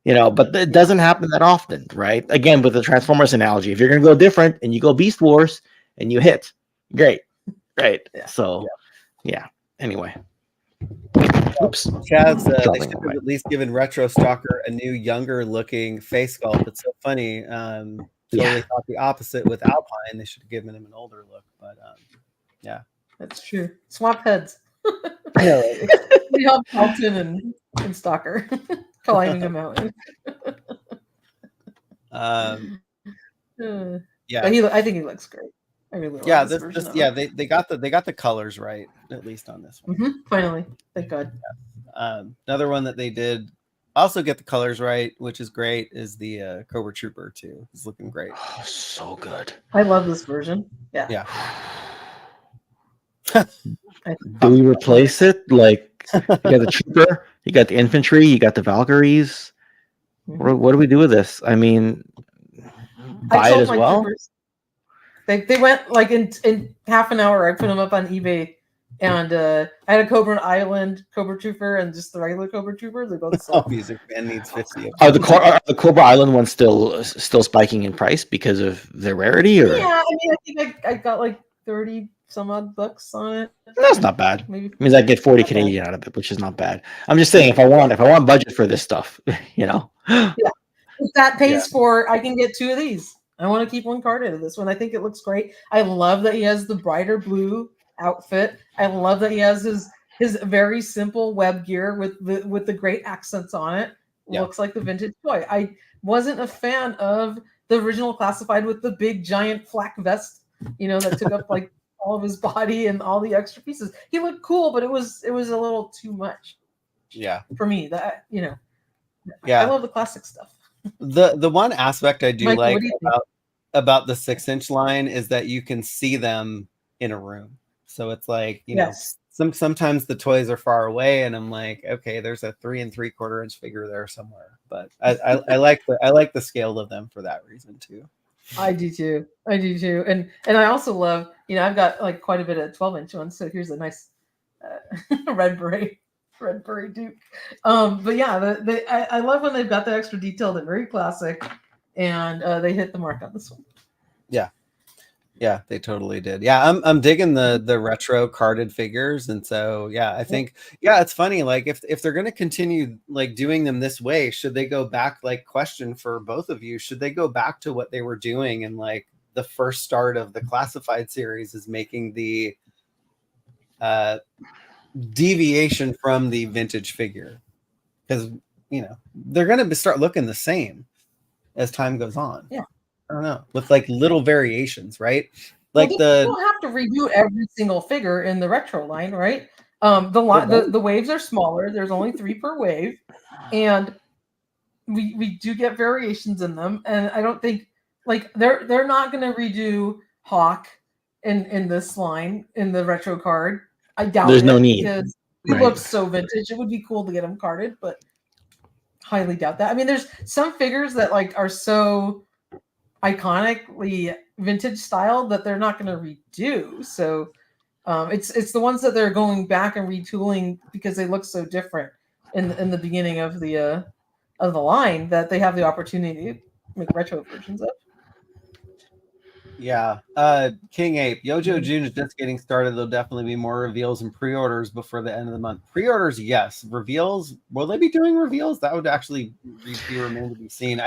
But it doesn't happen that often, right? Again, with the Transformers analogy, if you're going to go different and you go Beast Wars and you hit, great, right? Yeah. So, yeah. Anyway. Oops. Chaz, they Dropping should the have mic. at least given Retro Stalker a new, younger looking face sculpt. It's so funny. Totally thought the opposite with Alpine. They should have given him an older look, but yeah. That's true. Swap heads. I know, right? We have Alton and Stalker climbing a mountain. Yeah. But I think he looks great. I really love this version of him. they got the colors right, at least on this one. Finally, thank God. Another one that they did also get the colors right, which is great, is the Cobra Trooper too. It's looking great. Oh, so good. I love this version. Yeah. Do we replace it? Like, you got the Trooper, you got the infantry, you got the Valkyries. What do we do with this? I mean, buy it as well. Troopers. They went like in half an hour. I put them up on eBay, and I had a Cobra Island Cobra Trooper and just the regular Cobra Trooper. They both sold. Music fan needs 50. Are the Cobra Island ones still spiking in price because of their rarity? Or? Yeah, I mean, I think I got like 30 some odd bucks on it. That's not bad. Maybe means I get 40 Canadian out of it, which is not bad. I'm just saying, if I want budget for this stuff, Yeah, if that pays for, I can get 2 of these. I want to keep one card out of this one. I think it looks great. I love that he has the brighter blue outfit. I love that he has his very simple web gear with the great accents on it. Looks like the vintage toy. I wasn't a fan of the original Classified with the big giant flak vest, that took up like all of his body and all the extra pieces. He looked cool, but it was a little too much. Yeah. For me, that Yeah. I love the classic stuff. The one aspect I do Michael, like what do you about the 6-inch line is that you can see them in a room. So it's like, sometimes the toys are far away and I'm like, okay, there's a 3 3/4 inch figure there somewhere. But I like the scale of them for that reason too. I do too. And I also love, I've got like quite a bit of 12-inch ones. So here's a nice red beret Duke. But yeah, I love when they've got the extra detail. They're very classic, and they hit the mark on this one. Yeah, they totally did. Yeah, I'm digging the retro carded figures, and so I think it's funny. Like if they're gonna continue like doing them this way, should they go back? Like, question for both of you: should they go back to what they were doing and like the first start of the Classified series is making the deviation from the vintage figure, because they're gonna start looking the same as time goes on. I don't know, with like little variations, right? Like you don't have to redo every single figure in the retro line, right? The waves are smaller. There's only 3 per wave, and we do get variations in them. And I don't think like they're not going to redo Hawk in this line in the retro card. I doubt there's no need because he looks so vintage. It would be cool to get him carded, but highly doubt that. I mean, there's some figures that like are so iconically vintage style that they're not going to redo. So it's the ones that they're going back and retooling because they look so different in the beginning of the line that they have the opportunity to make retro versions of. Yeah. King Ape, Yojo June is just getting started. There'll definitely be more reveals and pre-orders before the end of the month. Pre-orders, yes. Reveals, will they be doing reveals? That would actually remain to be seen.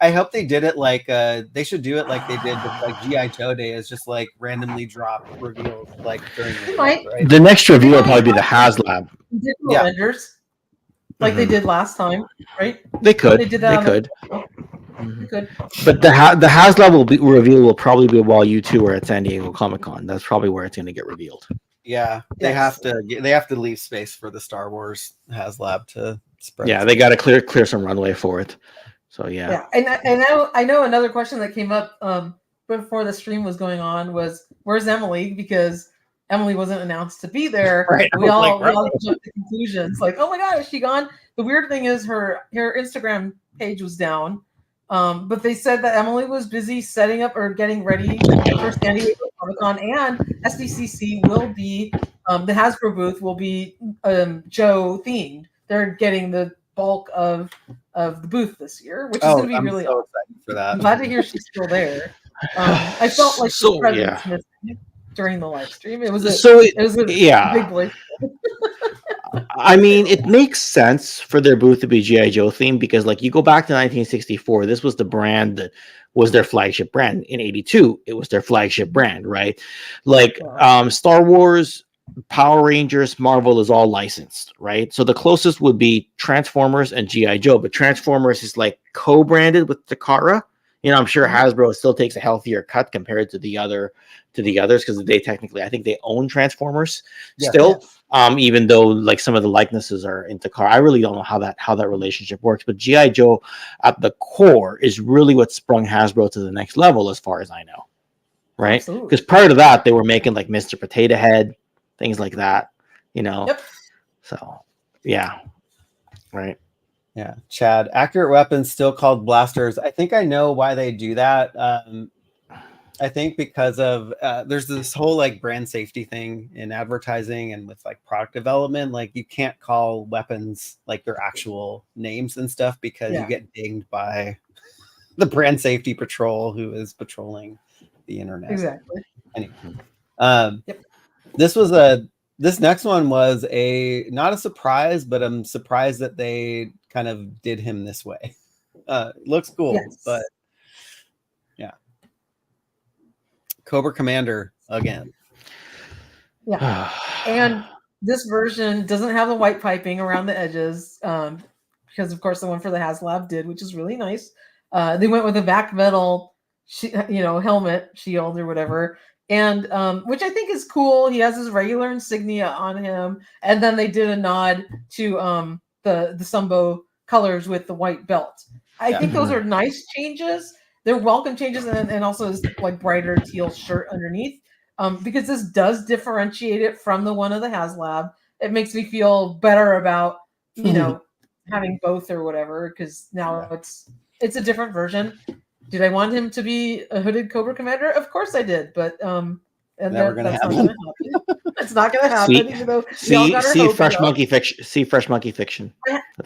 I hope they did it like they should do it like they did with like G.I. Joe Day, is just like randomly drop reveals like during the month, right? The next reveal will probably be the HasLab. Vendors, like they did last time, right? They could. They did that. They could. They could. But the HasLab reveal will probably be while you two are at San Diego Comic-Con. That's probably where it's going to get revealed. Yeah, they have to leave space for the Star Wars HasLab to spread. Yeah, they got to clear some runway for it. So yeah. And I know another question that came up before the stream was going on was, where's Emily? Because Emily wasn't announced to be there. Right. We all jumped to conclusions like, oh my god, is she gone? The weird thing is her Instagram page was down, but they said that Emily was busy setting up or getting ready for San Diego Comic-Con, and SDCC will be the Hasbro booth will be Joe themed. They're getting the bulk of the booth this year, which is going to be I'm really so awesome. excited for that. I'm glad to hear she's still there. I felt like So, the presence missing during the live stream. It was a yeah. big boy. I mean, it makes sense for their booth to be G.I. Joe themed because, like, you go back to 1964, this was the brand that was their flagship brand. In 82, it was their flagship brand, right? Like, Star Wars, Power Rangers, Marvel is all licensed, right? So the closest would be Transformers and G.I. Joe, but Transformers is like co-branded with Takara. You know, I'm sure Hasbro still takes a healthier cut compared to the others because they technically, I think they own Transformers still. Even though like some of the likenesses are in Takara, I really don't know how that relationship works. But G.I. Joe at the core is really what sprung Hasbro to the next level, as far as I know, right? Because prior to that, they were making like Mr. Potato Head, things like that, you know. Yep. So, yeah, right. Yeah, Chad. Accurate weapons still called blasters. I think I know why they do that. I think because of there's this whole like brand safety thing in advertising and with like product development. Like you can't call weapons like their actual names and stuff because you get dinged by the brand safety patrol who is patrolling the internet. Exactly. Anyway, this next one was not a surprise, but I'm surprised that they kind of did him this way. Looks cool, but yeah. Cobra Commander again. Yeah. And this version doesn't have the white piping around the edges because, of course, the one for the HasLab did, which is really nice. They went with a back metal, helmet, shield, or whatever, and which I think is cool. He has his regular insignia on him, and then they did a nod to the Sumbo colors with the white belt. I think those are nice changes. They're welcome changes, and also his like brighter teal shirt underneath. Because this does differentiate it from the one of the HasLab. It makes me feel better about, having both or whatever, because now it's a different version. Did I want him to be a hooded Cobra Commander? Of course I did, but Never gonna happen. not going to happen. It's not going to happen, even though see Fresh Monkey Fiction. See Fresh Monkey Fiction.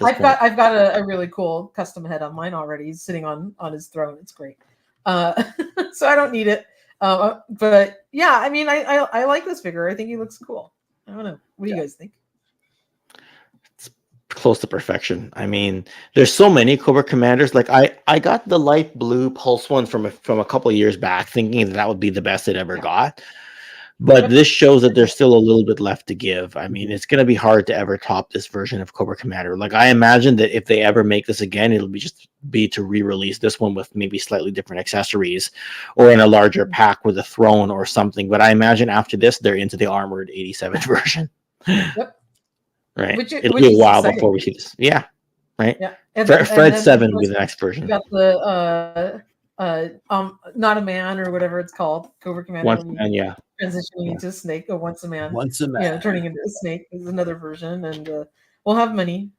I've got a really cool custom head on mine already. He's sitting on his throne. It's great. So I don't need it. But yeah, I mean, I like this figure. I think he looks cool. I don't know. What do you guys think? It's close to perfection. I mean, there's so many Cobra Commanders. Like I got the light blue Pulse one from a couple of years back, thinking that would be the best it ever got. But this shows that there's still a little bit left to give. I mean, it's going to be hard to ever top this version of Cobra Commander. Like, I imagine that if they ever make this again, it'll be to re-release this one with maybe slightly different accessories or in a larger pack with a throne or something. But I imagine after this, they're into the armored 87 version. Yep. Right. It'll be a while before we see this. Yeah. Right. Yeah. Fred 7 will be the next version. You got the Not a Man or whatever it's called, Cobra Commander. Once a Man, yeah. Transitioning into a snake, or Once a Man. Once a Man. Yeah, turning into a snake is another version, and we'll have many,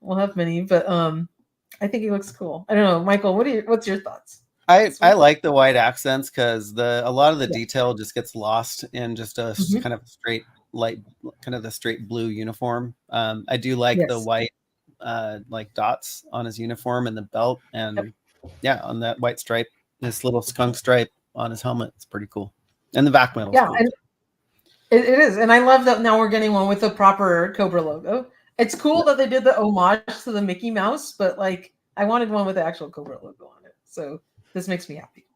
but I think he looks cool. I don't know, Michael. What's your thoughts? I like the white accents because a lot of the detail just gets lost in just a kind of straight light, kind of the straight blue uniform. I do like the white like dots on his uniform and the belt, and on that white stripe, this little skunk stripe on his helmet. It's pretty cool, and the back metal. Yeah, and it is, and I love that now we're getting one with the proper Cobra logo. It's cool that they did the homage to the Mickey Mouse, but like I wanted one with the actual Cobra logo on it. So this makes me happy.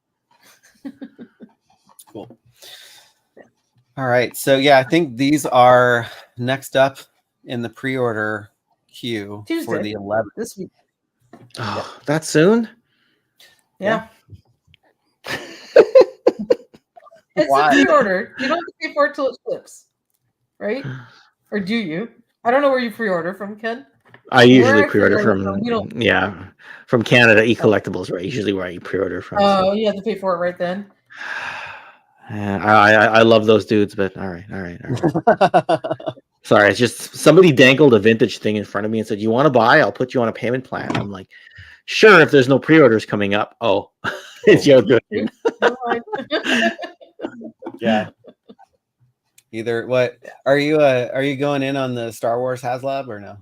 Cool. All right. So I think these are next up in the pre-order queue Tuesday, for the 11th. This week. Oh, that soon? Yeah. It's a pre-order. You don't have to pay for it till it flips, right? Or do you? I don't know where you pre-order from, Ken. I usually pre-order from Canada eCollectibles, right? Usually where I pre-order from. Oh, you have to pay for it right then. I love those dudes, but all right. Sorry, it's just somebody dangled a vintage thing in front of me and said, "You want to buy? I'll put you on a payment plan." I'm like, "Sure, if there's no pre-orders coming up." Oh, it's your good. Yeah. Either what are you going in on the Star Wars HasLab or no?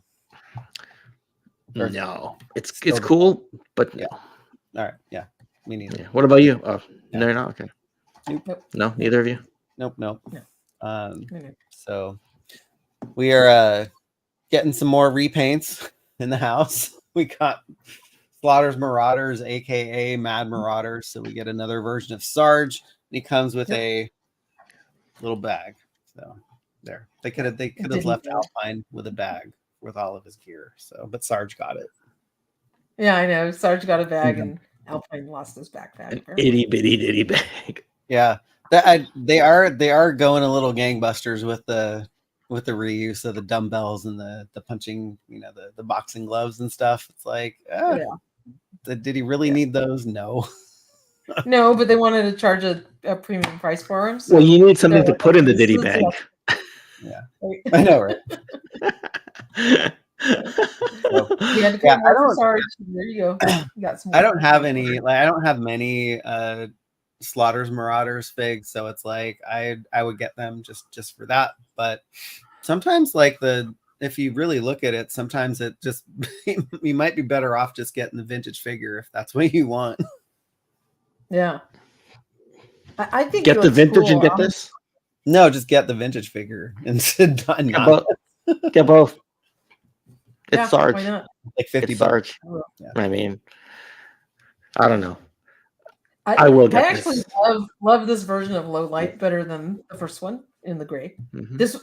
Or No, it's still cool, but no. Yeah. All right. Yeah. Me neither. Yeah. What about you? Oh, Yeah. no, you're not. Okay. Nope. No, neither of you. Nope. No. So we are getting some more repaints in the house. We got Slaughter's Marauders, aka Mad Marauders. So we get another version of Sarge, and he comes with a little bag. So there, they could have left Alpine with a bag with all of his gear. So, but Sarge got it. Yeah, I know. Sarge got a bag, and Alpine lost his backpack. An itty bitty bag. Yeah, they are going a little gangbusters with the reuse of the dumbbells and the punching, the boxing gloves and stuff. It's like, did he really need those? No. No, but they wanted to charge a premium price for them. So well, you need something to put in the ditty bag. Yeah, I know, right? You had to pay more for Sarge. There you go. You got some. I don't have any. I don't have many Slaughter's Marauders figs, so it's like I would get them just for that. But sometimes, if you really look at it, sometimes it just you might be better off just getting the vintage figure if that's what you want. Yeah, I think get the vintage and get this. No, just get the vintage figure instead. Get both. It's Sarge. Why not? Like 50 Sarge. Yeah. I mean, I don't know. I will get I actually love this version of Low Light better than the first one in the gray. Mm-hmm. This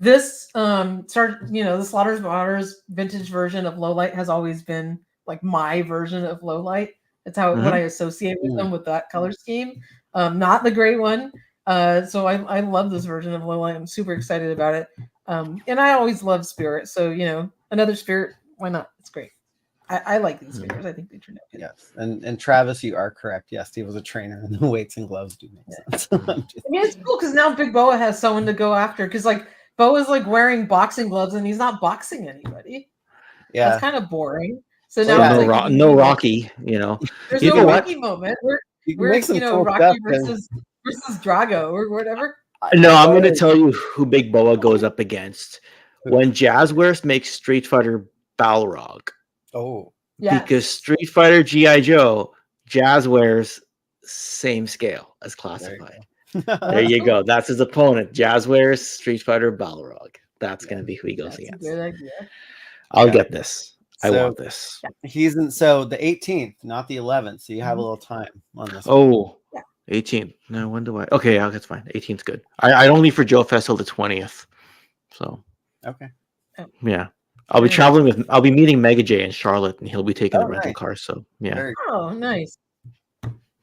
the Slaughter's Marauders vintage version of Low Light has always been like my version of Low Light. It's what I associate with them, with that color scheme. Not the gray one. So I love this version of Low Light. I'm super excited about it. And I always love Spirit. So, another Spirit, why not? It's great. I like these figures. I think they turn out good. Yes. And Travis, you are correct. Yes, Steve was a trainer, and the weights and gloves do make sense. It's cool because now Big Boa has someone to go after. Because Boa's wearing boxing gloves and he's not boxing anybody. Yeah. That's kind of boring. So now no Rocky, There's no Rocky moment. We're Rocky versus Drago or whatever. No, I'm going to tell you who Big Boa goes up against. When Jazzwares makes Street Fighter Balrog. Oh. Yeah. Because Street Fighter G.I. Joe, Jazzwares, same scale as Classified. There you go. That's his opponent. Jazzwares, Street Fighter Balrog. That's going to be who he goes against. Good idea. I'll get this. I want this. He's the 18th, not the 11th. So you have a little time on this. Oh, 18th. No, when do I? Okay, that's fine. 18th's good. I only for Joe Fest till the 20th. So. Okay. Yeah. I'll be meeting Mega J in Charlotte, and he'll be taking the rental car. So yeah. Oh, nice.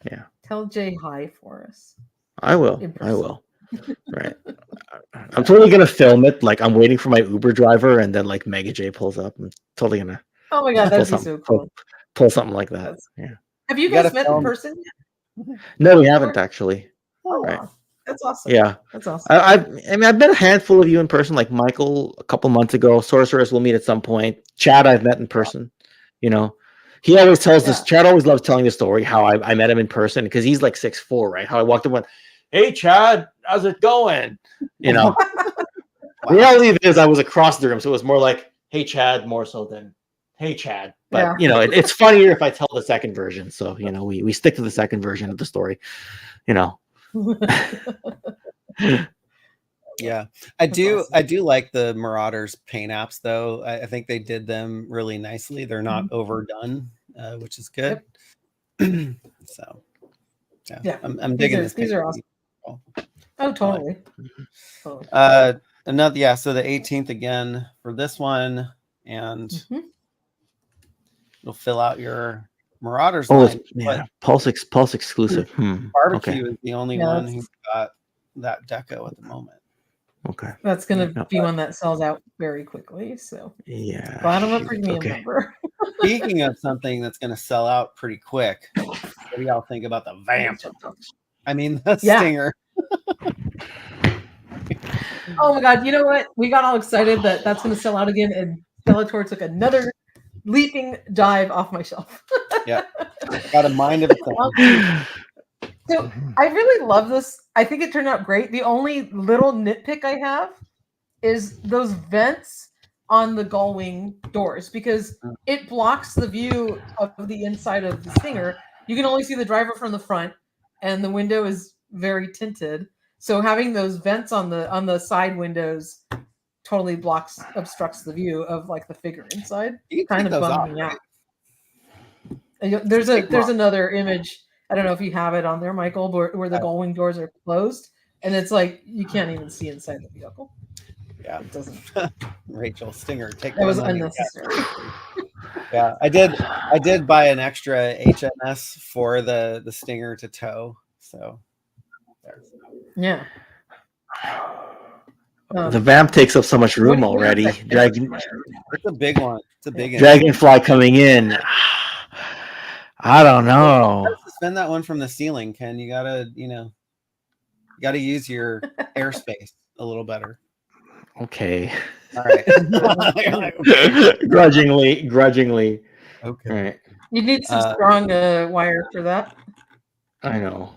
Yeah. Tell Jay hi for us. I will. Right. I'm totally gonna film it. I'm waiting for my Uber driver, and then Mega J pulls up. I'm totally gonna. Oh my god, that'd be so cool. Pull something like that. Yeah. Have you guys met in person yet? No, we haven't actually. Oh, right. Wow. That's awesome. Yeah, that's awesome. I've met a handful of you in person, like Michael a couple months ago. Sorceress will meet at some point. Chad, I've met in person. He always tells this. Chad always loves telling the story how I met him in person because he's 6'4", right? How I walked up and went, "Hey, Chad, how's it going?" The reality is I was across the room, so it was more like, "Hey, Chad," more so than "Hey, Chad." But it's funnier if I tell the second version. So we stick to the second version of the story. Yeah, I do like the Marauders paint apps though. I think they did them really nicely. They're not overdone, which is good. So yeah, I'm digging this. These are awesome. Oh, totally. So the 18th again for this one, and it'll fill out your Marauders line. Yeah, Pulse exclusive. Barbecue is the only one who's got that deco at the moment. Okay, that's gonna be one that sells out very quickly. So yeah, bottom of premium number. Speaking of something that's gonna sell out pretty quick, what do y'all think about the Vamp? I mean, the Stinger. Oh my god! You know what? We got all excited that that's gonna sell out again, and Skeletor took another leaping dive off my shelf. Yeah, got a mind of its own. So I really love this. I think it turned out great. The only little nitpick I have is those vents on the gull wing doors because it blocks the view of the inside of the Stinger. You can only see the driver from the front, and the window is very tinted. So having those vents on the side windows totally obstructs the view of like the figure inside. You can Kind take of those bummed off, me right? out. There's another image. I don't know if you have it on there, Michael, where the gull wing doors are closed, and it's like you can't even see inside the vehicle. Yeah, it doesn't. Rachel Stinger, take That my was money. unnecessary. Yeah, I did buy an extra HMS for the Stinger to tow. So there. Yeah. The vamp takes up so much room already. It's a big one. It's a big Dragonfly coming in. I don't know. You gotta suspend that one from the ceiling, Ken. You gotta use your airspace a little better. Okay. All right. grudgingly. Okay. All right. You need some strong wire for that. I know.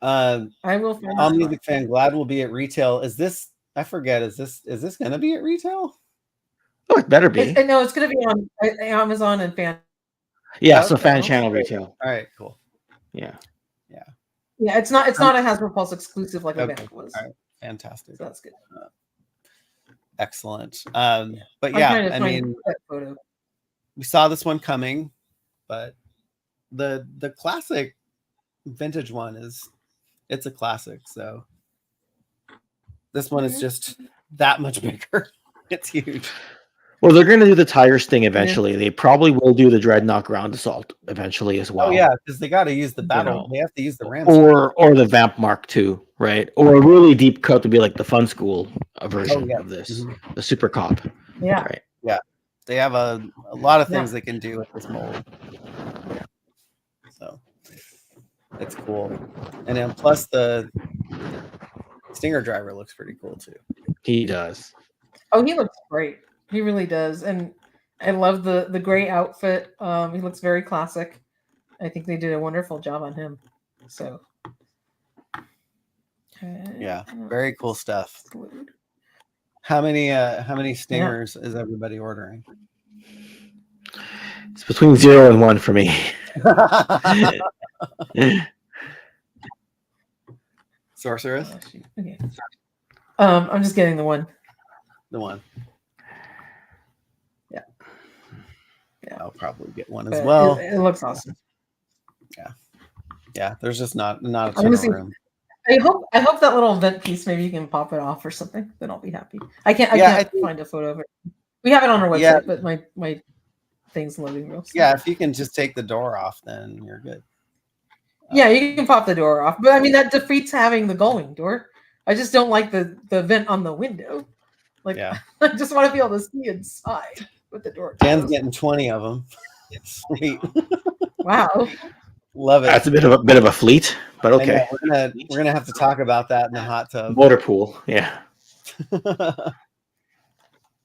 I will find All Music Fan, glad we'll be at retail. Is this? I forget. Is this going to be at retail? Oh, it better be. No, it's going to be on Amazon and Fan. Yeah, so fan channel retail. All right, cool. Yeah. Yeah, it's not a Hasbro Pulse exclusive like a vamp was. All right, fantastic. So that's good. Excellent. But yeah, I mean, photo. We saw this one coming, but the classic vintage one it's a classic. So this one is just that much bigger. It's huge. Well, they're going to do the tires thing eventually. They probably will do the Dreadnought ground assault eventually as well. Oh yeah, because they got to use the battle. They have to use the Ram. Or the Vamp Mark II, right? Or a really deep cut to be like the Fun School version of this, the Super Cop. Yeah, right. Yeah, they have a lot of things they can do with this mold. So it's cool, and then plus the Stinger driver looks pretty cool too. He does. Oh, he looks great. He really does, and I love the gray outfit. He looks very classic. I think they did a wonderful job on him. So, yeah, very cool stuff. How many Stingers is everybody ordering? It's between 0 and 1 for me. Sorceress. Okay. I'm just getting the one. The one. Yeah. I'll probably get one as well. It looks awesome. Yeah. There's just not a ton of room. I hope that little vent piece, maybe you can pop it off or something. Then I'll be happy. I can't find a photo of it. We have it on our website, but my thing's loading real slow. Yeah, if you can just take the door off, then you're good. Yeah, you can pop the door off, but I mean that defeats having the gullwing door. I just don't like the vent on the window. Like, I just want to be able to see inside with the door. Dan's getting 20 of them. Sweet. Wow. Love it. That's a bit of a fleet, but okay. We're gonna have to talk about that in the hot tub. Motor pool, yeah.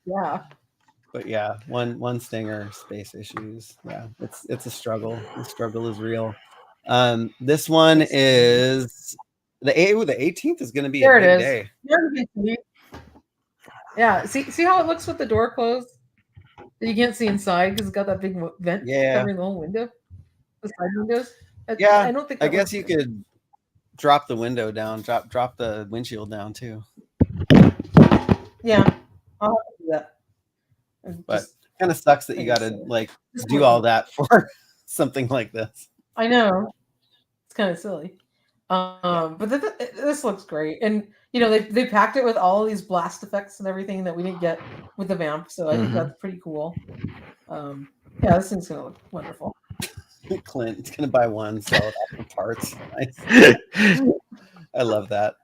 Yeah. But yeah, one Stinger, space issues. Yeah, it's a struggle. The struggle is real. This one is the 18th is going to be a big day. Yeah, see how it looks with the door closed? You can't see inside because it's got that big vent covering the whole window, the side windows. I don't think. I guess you could drop the window down, drop the windshield down too. Yeah, I'll have to do that. But kind of sucks that you got to do all that for something like this. I know, it's kind of silly. But this looks great, and they packed it with all of these blast effects and everything that we didn't get with the vamp, so I think that's pretty cool. This thing's gonna look wonderful. Clint's gonna buy one, sell it off for parts. Nice. I love that.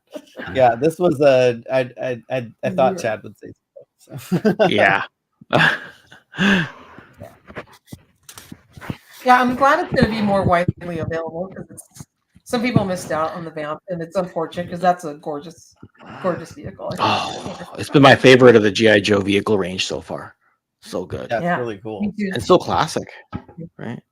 Yeah, this was I thought Chad would say so. Yeah. Yeah, I'm glad it's going to be more widely available because some people missed out on the vamp, and it's unfortunate because that's a gorgeous vehicle. It's been my favorite of the G.I. Joe vehicle range so far. So good. That's really cool. And so classic, right?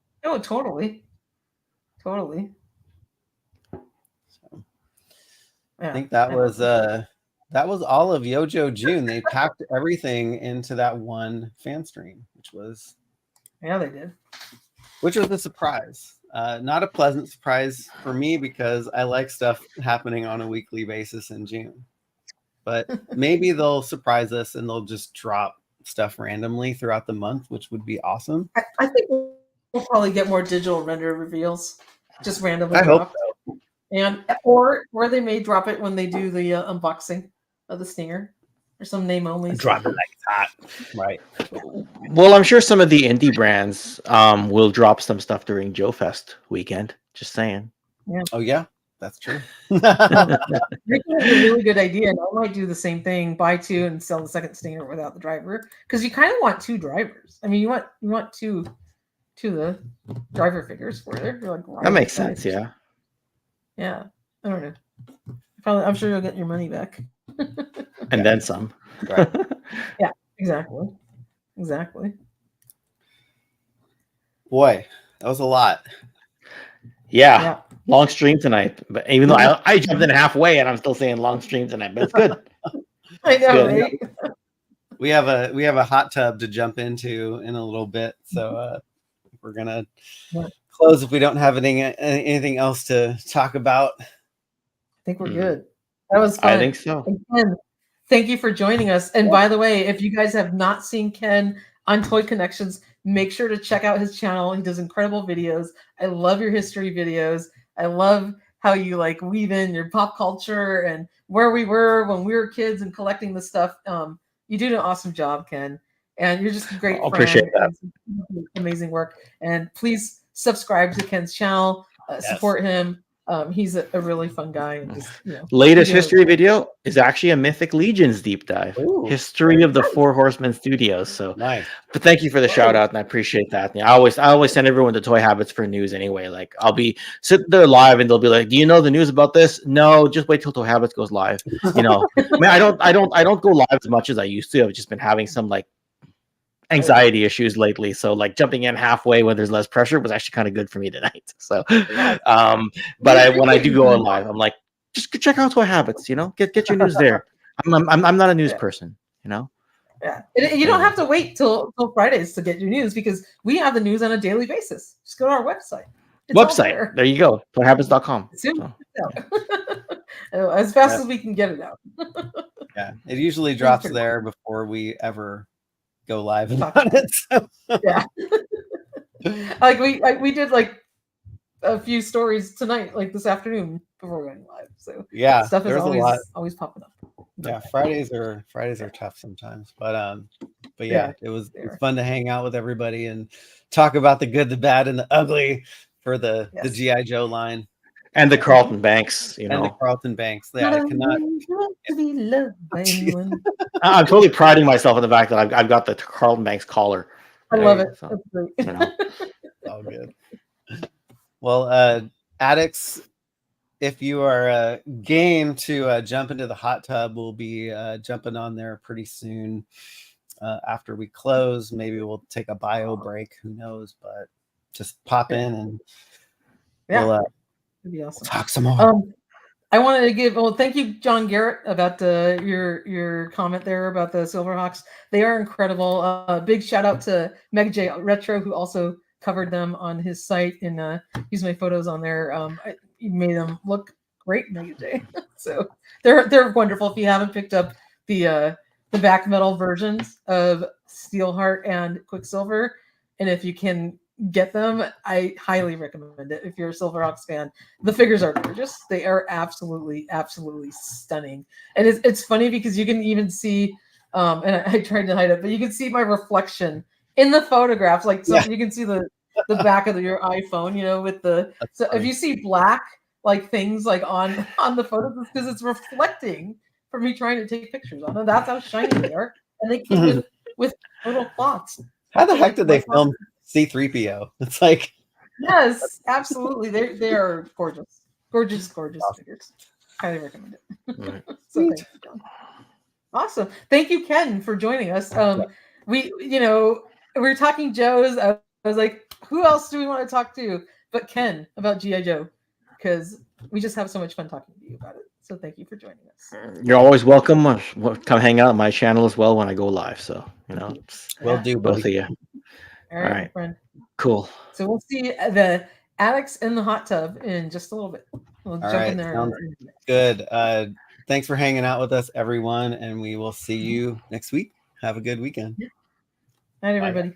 I think that was all of Yojo June. They packed everything into that one FanStream, they did. Which was a surprise. Not a pleasant surprise for me because I like stuff happening on a weekly basis in June. But maybe they'll surprise us and they'll just drop stuff randomly throughout the month, which would be awesome. I think we'll probably get more digital render reveals, just randomly I dropped. hope so. And or they may drop it when they do the unboxing of the Stinger or some name only. Drop it like it's hot. Right. Well, I'm sure some of the indie brands will drop some stuff during Joe Fest weekend. Just saying. Yeah. Oh yeah, that's true. I think it's a really good idea, and I might do the same thing: buy two and sell the second Stinger without the driver, because you kind of want two drivers. I mean, you want two the driver figures for there. Like, that makes sense. Yeah. Yeah. I don't know. Probably, I'm sure you'll get your money back. And then some. Right. Yeah. Exactly. Boy, that was a lot. Yeah. Long stream tonight. But even though I jumped in halfway and I'm still saying long stream tonight, but it's good. I know, right? We have a hot tub to jump into in a little bit, so we're gonna close if we don't have anything else to talk about. I think we're good. That was fun. I think so. Ken, thank you for joining us. And by the way, if you guys have not seen Ken on Toy Connections, make sure to check out his channel. He does incredible videos. I love your history videos. I love how you like weave in your pop culture and where we were when we were kids and collecting the stuff. You do an awesome job, Ken. And you're just a great friend. Appreciate that. Amazing work. And please subscribe to Ken's channel. Support him. He's a really fun guy. And just, latest history video is actually a Mythic Legions deep dive. Ooh. History of the Four Horsemen Studios. So nice. But thank you for the shout out, and I appreciate that. I always send everyone to Toy Habits for news anyway. Like I'll be sitting there live and they'll be like, "Do you know the news about this?" No, just wait till Toy Habits goes live. I mean, I don't go live as much as I used to. I've just been having some like anxiety issues lately, so like jumping in halfway when there's less pressure was actually kind of good for me tonight. So but when I do go on live, I'm like, just check out Toy Habits, get your news there. I'm not a news person, Yeah, and you don't have to wait till Fridays to get your news, because we have the news on a daily basis. Just go to our website. There you go, toyhabits.com. As fast as we can get it out. Yeah, it usually drops there before we ever go live about it. So. Yeah. Like we did like a few stories tonight, like this afternoon before we went live. So yeah, stuff is always popping up. Yeah, Fridays are tough sometimes, but yeah, it's fun to hang out with everybody and talk about the good, the bad, and the ugly for the GI Joe line. And the Carlton Banks, And the Carlton Banks. Yeah, I cannot be loved by anyone. I'm totally priding myself in the fact that I've got the Carlton Banks collar. I love it. So, That's great. All good. Well, addicts, if you are game to jump into the hot tub, we'll be jumping on there pretty soon. After we close, maybe we'll take a bio break. Who knows? But just pop in and we'll be awesome. Talk some more. I wanted to give thank you, John Garrett, about your comment there about the Silverhawks. They are incredible. Big shout out to Meg J Retro, who also covered them on his site and used my photos on there. You made them look great, Meg J. So they're wonderful. If you haven't picked up the back metal versions of Steelheart and Quicksilver, and if you can get them, I highly recommend it. If you're a Silverhawks fan, the figures are gorgeous. They are absolutely stunning. And it's funny because you can even see and I tried to hide it, but you can see my reflection in the photographs. Like you can see the back of your iPhone, with the if you see black like things like on the photos, it's because it's reflecting from me trying to take pictures on them. That's how shiny they are. And they came with little plots. How the heck did they film C-3PO? It's like, yes, absolutely. They are gorgeous figures. Highly recommend it. Right. So thank you, John. Awesome. Thank you, Ken, for joining us. We were talking Joe's. I was like, who else do we want to talk to but Ken about G.I. Joe? Because we just have so much fun talking to you about it. So thank you for joining us. You're always welcome. Come hang out on my channel as well when I go live. So Will do, both buddy. of you. All right, right. my friend. Cool. So we'll see the addicts in the hot tub in just a little bit. We'll jump in there. Sounds good. Thanks for hanging out with us, everyone, and we will see you next week. Have a good weekend. Night, everybody.